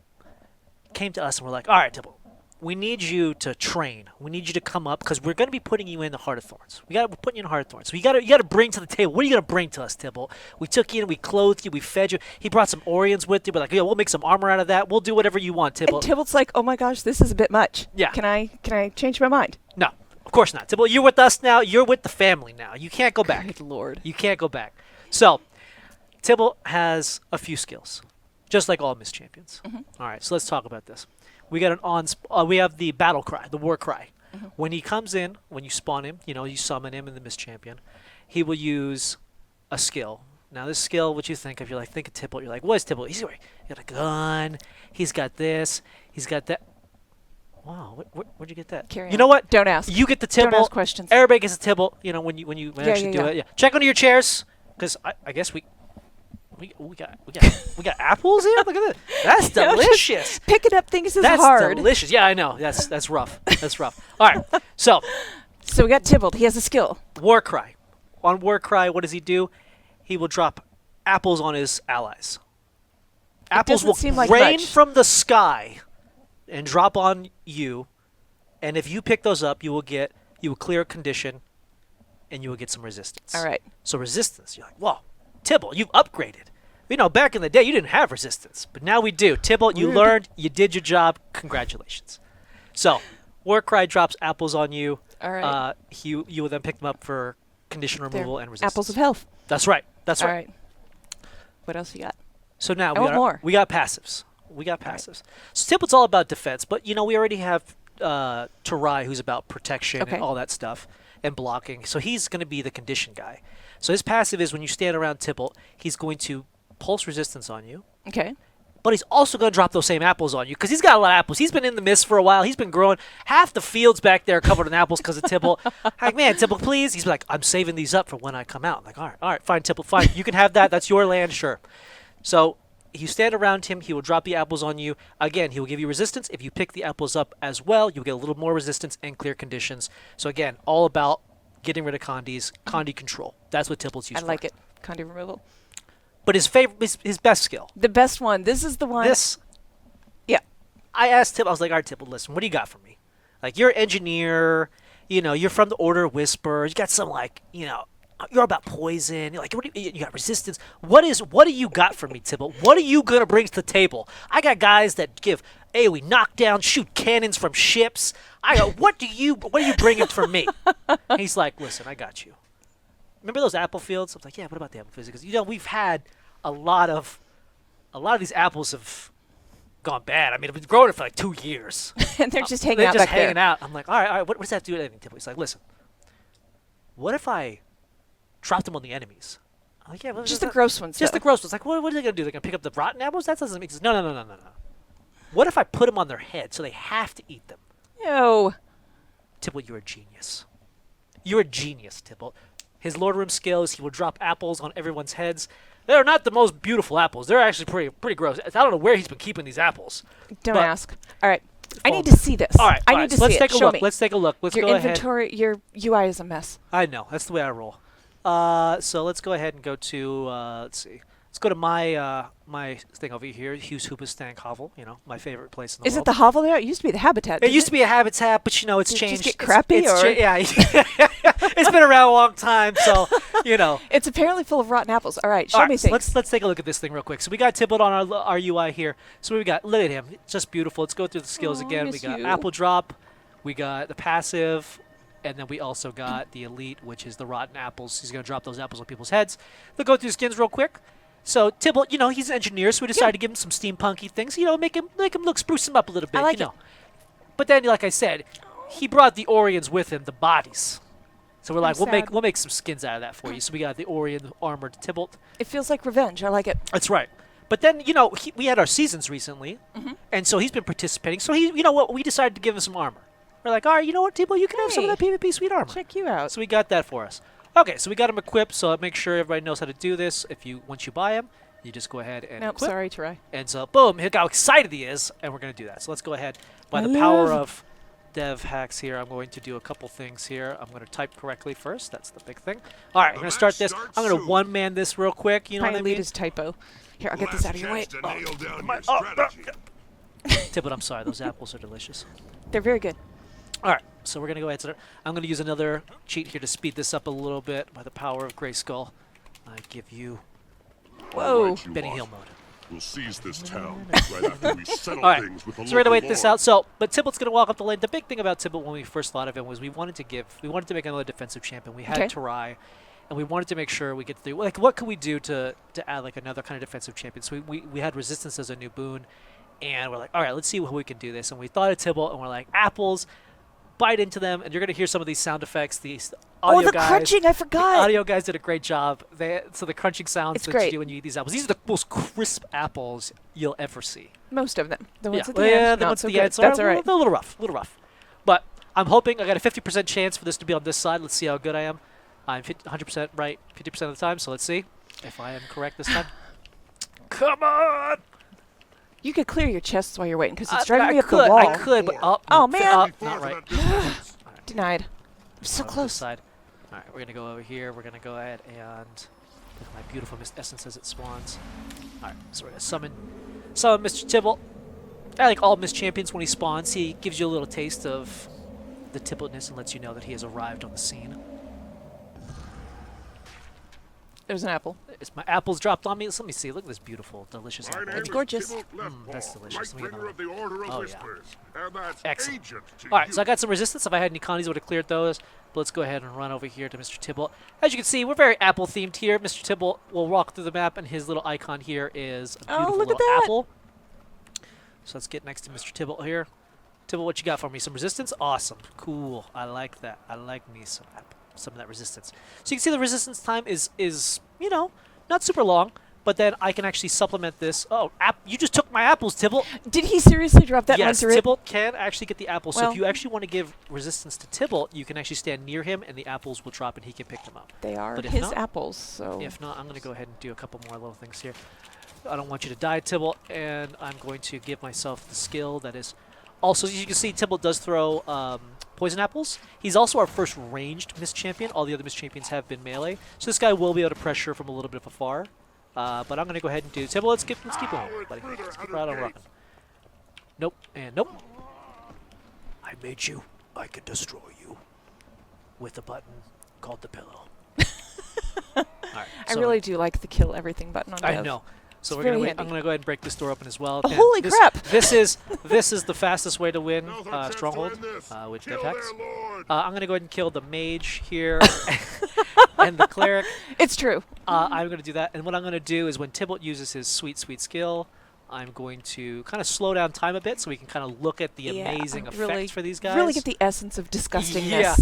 came to us and we're like, all right, Tibalt, we need you to train. We need you to come up because we're going to be putting you in the Heart of Thorns. We're putting you in the Heart of Thorns. So you got to bring to the table. What are you going to bring to us, Tibalt? We took you in, we clothed you, we fed you. He brought some Orions with you. We're like, yeah, we'll make some armor out of that. We'll do whatever you want, Tibalt. And Tibalt's like, oh my gosh, this is a bit much. Yeah. Can I change my mind? No, of course not. Tibalt, you're with us now. You're with the family now. You can't go back. Good Lord. You can't go back. So, Tibalt has a few skills, just like all Mist champions. All right, so let's talk about this. We got we have the battle cry, the war cry. When he comes in, when you spawn him, you summon him in the Mist champion, he will use a skill. Now this skill, what you think of, you're like, think of Tibalt, you're like, what is Tibalt? He's got a gun, he's got this, he's got that. Wow, where'd you get that? Carry you on. know what? Don't ask. You get the Don't Tibalt. ask questions. Everybody gets a Tibalt, when you actually do it. Yeah. Check under your chairs, because I guess we got apples here. Look at that. That's delicious. Picking up things is That's hard. delicious. Yeah, I know. That's rough. That's rough. All right. So, So we got Tibalt. He has a skill. War Cry. On War Cry, what does he do? He will drop apples on his allies. Apples doesn't will seem like rain much. from the sky and drop on you, and if you pick those up, you will clear a condition, and you will get some resistance. All right. So resistance. You're like, whoa, Tibalt, you've upgraded. Back in the day, you didn't have resistance, but now we do. Tibalt, you learned, you did your job. Congratulations. So, Warcry drops apples on you. All right. You will then pick them up for condition removal and resistance. Apples of health. That's right. That's All right. right. What else you got? So now I want more. we got passives. So Tibalt's all about defense, but we already have Tarai, who's about protection Okay. and all that stuff and blocking. So he's going to be the condition guy. So his passive is when you stand around Tibalt, he's going to pulse resistance on you, Okay. but he's also going to drop those same apples on you because he's got a lot of apples. He's been in the mist for a while. He's been growing. Half the fields back there are covered in apples because of Tibalt. I'm like, man, Tibalt, please. He's like, I'm saving these up for when I come out. I'm like, all right, fine, Tibalt, fine. You can have that. That's your land, sure. So you stand around him. He will drop the apples on you. Again, he will give you resistance. If you pick the apples up as well, you'll get a little more resistance and clear conditions. So again, all about getting rid of Condies, Condi control. That's what Tibalt's used I for. like it. Condi removal. But his best skill. The best one. This is the one. Yeah. I asked Tibalt, I was like, all right, Tibalt, listen, what do you got for me? Like, you're an engineer, you're from the Order of Whispers, you got some, you're about poison, you're like, you got resistance. What do you got for me, Tibalt? What are you going to bring to the table? I got guys that give AoE knockdown, shoot cannons from ships. I go, what are you bringing for me? And he's like, listen, I got you. Remember those apple fields? I was like, yeah, what about the apple fields? Because, we've had a lot of these apples have gone bad. I mean, I've been growing it for 2 years. And they're just hanging They're out just back hanging there. out. I'm like, all right, what does that do to anything, Tibalt? He's like, listen, what if I dropped them on the enemies? I'm like, yeah, Just the gross ones. Just though. the gross ones. Like, what are they going to do? They're going to pick up the rotten apples? That doesn't make sense. No. What if I put them on their head so they have to eat them? No. Tibalt, you're a genius. You're a genius, Tibalt. His Lord Room skill is he will drop apples on everyone's heads. They're not the most beautiful apples. They're actually pretty gross. I don't know where he's been keeping these apples. Don't But- ask. All right. I need to see this. All right, I all need right, to so see let's it. take a Show look. me. Let's take a look. Let's Your go ahead. inventory, your UI is a mess. I know. That's the way I roll. So let's go ahead and go to, let's see. Let's go to my my thing over here, Hugh's Hoobastank Hovel, my favorite place in the Is world. it the hovel there? It used to be the habitat. It used to be a habitat, but it's Did it changed. just get crappy, It's or- yeah, it's been around a long time, so It's apparently full of rotten apples. All right, show All right, me so things. let's take a look at this thing real quick. So we got Tibalt on our UI here. So we got, look at him, it's just beautiful. Let's go through the skills Aw, again. We miss got you. Apple Drop, we got the passive, and then we also got the elite, which is the rotten apples. He's gonna drop those apples on people's heads. We'll go through the skins real quick. So Tibalt, he's an engineer, so we decided to give him some steampunky things. Make him look, spruce him up a little bit. I like it. But then, like I said, he brought the Orions with him, the bodies. So we're like, sad. we'll make some skins out of that for you. So we got the Orion armored Tibalt. It feels like revenge. I like it. That's right. But then, we had our seasons recently, and so he's been participating. So we decided to give him some armor. We're like, all right, you know what, Tibalt, you can have some of that Hey. PvP sweet armor. Check you out. So we got that for us. Okay, so we got him equipped, so make sure everybody knows how to do this. Once you buy him, you just go ahead and Nope, equip. sorry, Terai. And so, boom, look how excited he is, and we're going to do that. So let's go ahead. By the power of dev hacks here, I'm going to do a couple things here. I'm going to type correctly first. That's the big thing. All right, we're going to start this. I'm going to one-man this real quick. You know what I mean? His typo. Here, I'll get this out of your way. Tibalt, I'm sorry. Those apples are delicious. They're very good. All right, so we're going to go ahead and start. I'm going to use another cheat here to speed this up a little bit. By the power of Grayskull, I give you Whoa. Benny Hill mode. We'll seize this town right after we settle All right, things with the so we're gonna local wait this lord. out. So, but Tibalt's gonna walk up the lane. The big thing about Tibalt when we first thought of him was we wanted to make another defensive champion. We had Okay. Terai, and we wanted to make sure we get through. Like, what could we do to add like another kind of defensive champion? So we had resistance as a new boon, and we're like, all right, let's see how we can do this. And we thought of Tibalt, and we're like, apples, bite into them, and you're gonna hear some of these sound effects. These audio the guys, crunching, I The forgot. audio guys did a great job. So the crunching sounds It's that great. you do when you eat these apples. These are the most crisp apples you'll ever see. Most of them. The ones at the well, end. yeah, the not ones so at the good. end. So That's they're all right. a little rough, But I'm hoping I got a 50% chance for this to be on this side. Let's see how good I am. I'm 100% right 50% of the time, so let's see if I am correct this time. Come on! You could clear your chests while you're waiting because it's I driving me up the could, wall. I could, but Oh, man. not right. Denied. I'm so On this close. Side. All right, we're gonna go over here. We're gonna go ahead and look at my beautiful mist essence as it spawns. All right, so we're gonna summon Mr. Tibalt. I like all Mist champions when he spawns. He gives you a little taste of the Tibaltness and lets you know that he has arrived on the scene. There's an apple. My apples dropped on me. Let me see. Look at this beautiful, delicious My apple. name It's is gorgeous. Tibalt that's Leftpaw, delicious. Let me get Lightbringer of the Order of Oh, yeah. Whispers, and that's Excellent. agent to All right, you. so I got some resistance. If I had any connies, I would have cleared those. But let's go ahead and run over here to Mr. Tibalt. As you can see, we're very apple themed here. Mr. Tibalt will walk through the map, and his little icon here is a Oh, beautiful look at little that. apple. So let's get next to Mr. Tibalt here. Tibalt, what you got for me? Some resistance? Awesome. Cool. I like that. I like me some of that resistance. So you can see the resistance time is not super long, but then I can actually supplement this. Oh, you just took my apples, Tibalt. Did he seriously drop that one Yes, through it? Tibalt can actually get the apples. So Well- if you actually want to give resistance to Tibalt, you can actually stand near him, and the apples will drop, and he can pick them up. They are But if his not- apples, so... If not, I'm going to go ahead and do a couple more little things here. I don't want you to die, Tibalt, and I'm going to give myself the skill that is... Also, as you can see, Tibalt does throw poison apples. He's also our first ranged Mist champion. All the other Mist champions have been melee. So this guy will be able to pressure from a little bit of afar. But I'm going to go ahead and do... Tibalt, let's keep going, buddy. Let's keep right on rocking. Nope, and nope. I made you. I can destroy you. With a button called the pillow. All right, I so- really do like the kill everything button on I Dev. know. So It's we're gonna very wait. handy. I'm gonna go ahead and break this door open as well. Oh, holy crap. This is the fastest way to win Now's our chance to Stronghold win this. with Kill dev hacks. their lord. I'm gonna go ahead and kill the mage here and the cleric. It's true. I'm gonna do that. And what I'm gonna do is when Tibalt uses his sweet skill, I'm going to kind of slow down time a bit so we can kind of look at the Yeah, amazing really- effects for these guys. Really get the essence of disgustingness. Yeah.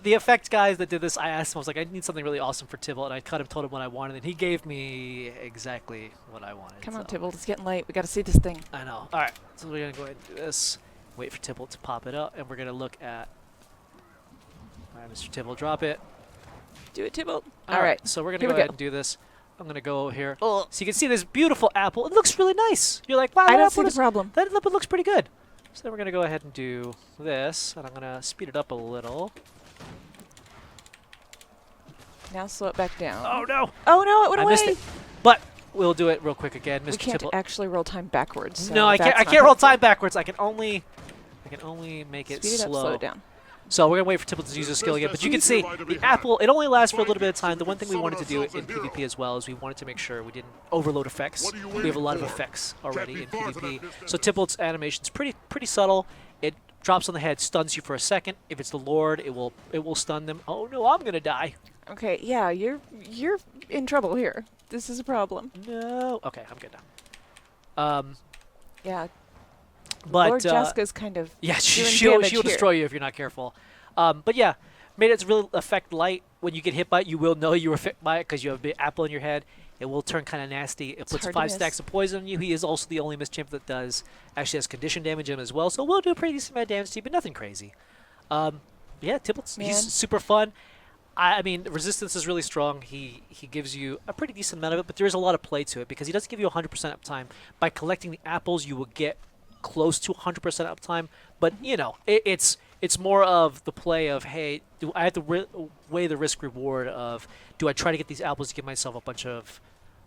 The effect guys that did this, I asked him, I was like, I need something really awesome for Tibalt, and I kind of told him what I wanted, and he gave me exactly what I wanted. Come on, so. Tibalt. It's getting late. We got to see this thing. I know. All right, so we're going to go ahead and do this, wait for Tibalt to pop it up, and we're going to look at... All right, Mr. Tibalt, drop it. Do it, Tibalt. All right, so we're going to Here go we ahead go. and do this. I'm going to go over here. So you can see this beautiful apple. It looks really nice. You're like, wow, I that don't apple see the is- problem. That apple looks pretty good. So then we're going to go ahead and do this, and I'm going to speed it up a little. Now slow it back down. Oh, no. Oh, no, it went I away. missed it. But we'll do it real quick again, Mr. We can't Tibalt. actually roll time backwards. So No, I can't. that's I not can't roll helpful. time backwards. I can only make it Speed it up, slow. slow it down. So we're gonna wait for Tibalt to use his skill again. But you can see the apple. It only lasts for a little bit of time. The one thing we wanted to do in PvP as well is we wanted to make sure we didn't overload effects. We have a lot of effects already in PvP. So Tibalt's animation's pretty subtle. It drops on the head, stuns you for a second. If it's the Lord, it will stun them. Oh no, I'm gonna die. Okay, yeah, you're in trouble here. This is a problem. No. Okay, I'm good now. Yeah, But Lord Jessica's kind of yeah, doing she'll damage here. destroy you if you're not careful. But yeah, made it really affect light. When you get hit by it, you will know you were hit by it because you have a big apple in your head. It will turn kind of nasty. It puts hard to 5 miss. stacks of poison on you. He is also the only mischamp that actually has condition damage in him as well. So we'll do pretty decent amount of damage to you, but nothing crazy. Yeah, Tibalt's Man. he's super fun. I mean, resistance is really strong. He gives you a pretty decent amount of it, but there is a lot of play to it because he doesn't give you 100% uptime. By collecting the apples, you will get close to 100% uptime, but you know, it's more of the play of, hey, do I have to weigh the risk reward of, do I try to get these apples to give myself a bunch of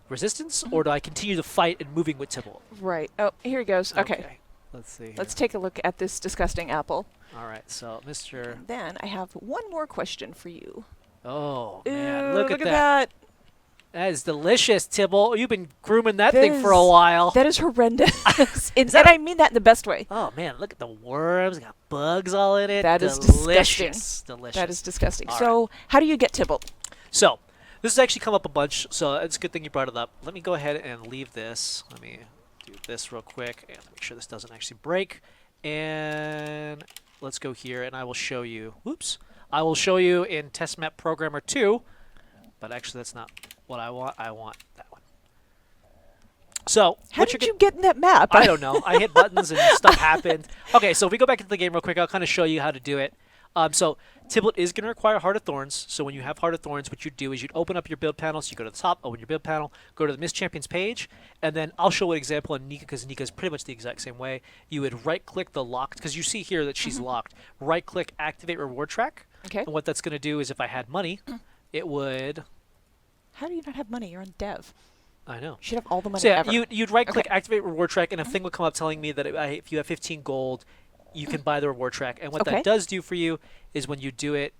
resistance, or do I continue to fight and moving with Tibalt? Right. Oh, here he goes. Okay. Let's see. Let's take a look at this disgusting apple. All right, so Mr. And then I have one more question for you. Oh man, Ooh, look at that. that. That is delicious, Tibalt. You've been grooming that thing for a while. That is horrendous. And I mean that in the best way. Oh man, look at the worms. Got bugs all in it. That is delicious. disgusting. Delicious. That is disgusting. All So, how do you get Tibalt? So, this has actually come up a bunch, so it's a good thing you brought it up. Let me go ahead and leave this. Let me do this real quick and make sure this doesn't actually break. And let's go here, and I will show you. Whoops. I will show you in Test Map Programmer 2, but actually that's not what I want. I want that one. So, How did you get in that map? I don't know. I hit buttons and stuff happened. Okay, so if we go back into the game real quick, I'll kind of show you how to do it. So Tibalt is going to require Heart of Thorns. So when you have Heart of Thorns, what you do is you'd open up your build panel. So you go to the top, open your build panel, go to the Miss Champions page, and then I'll show an example on Nika because Nika is pretty much the exact same way. You would right-click the locked, because you see here that she's locked. Right-click Activate Reward Track. Okay. And what that's going to do is if I had money, it would... How do you not have money? You're on dev. I know. You should have all the money So yeah, ever. you'd right-click Okay. Activate Reward Track, and a thing would come up telling me that if you have 15 gold, you can buy the reward track. And what Okay. that does do for you is when you do it,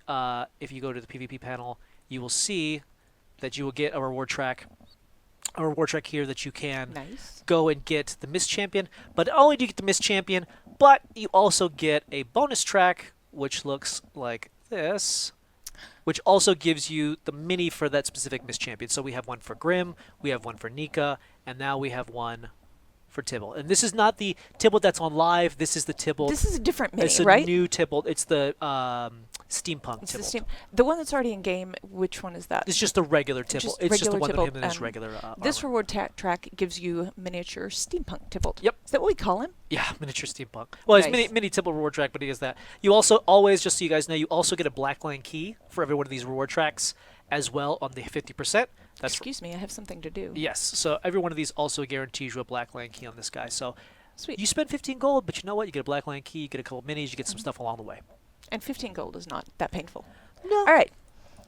if you go to the PvP panel, you will see that you will get a reward track here that you can Nice. go and get the Miss Champion. But not only do you get the Miss Champion, but you also get a bonus track, which looks like this, which also gives you the mini for that specific Miss Champion. So we have one for Grim, we have one for Nika, and now we have one for Tibalt. And this is not the Tibalt that's on live. This is the Tibalt. This is a different mini, It's a right? new Tibalt. It's the steampunk It's Tibalt. the same. The one that's already in game. Which one is that? It's just the regular Tibalt. Just It's just the regular one Tibalt, with him in his and regular This armor. reward track gives you miniature steampunk Tibalt. Yep. Is that what we call him? Yeah, miniature steampunk. Well, it's Nice. mini Tibalt reward track, but he is that. You also always, just so you guys know, you also get a blackline key for every one of these reward tracks as well on the 50%. That's Excuse me, I have something to do. yes. So every one of these also guarantees you a blackline key on this guy. So Sweet. you spend 15 gold, but you know what? You get a blackline key, you get a couple minis, you get some stuff along the way. And 15 gold is not that painful. No. All right.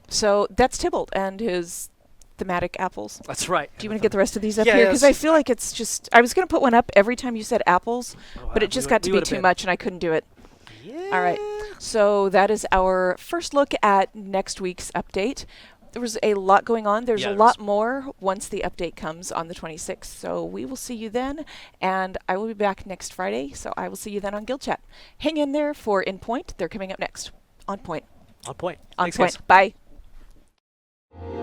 So that's Tibalt and his thematic apples. That's right. Do you want to get the rest of these up Yeah, here? Because yes. I feel like it's just... I was going to put one up every time you said apples, but it just got to be too much and I couldn't do it. Yeah. All right. So that is our first look at next week's update. There was a lot going on. There's Yeah, a there lot was. more once the update comes on the 26th. So we will see you then. And I will be back next Friday. So I will see you then on Guild Chat. Hang in there for In Point. They're coming up next. On Point. On point. On Thanks, Point. guys. Bye.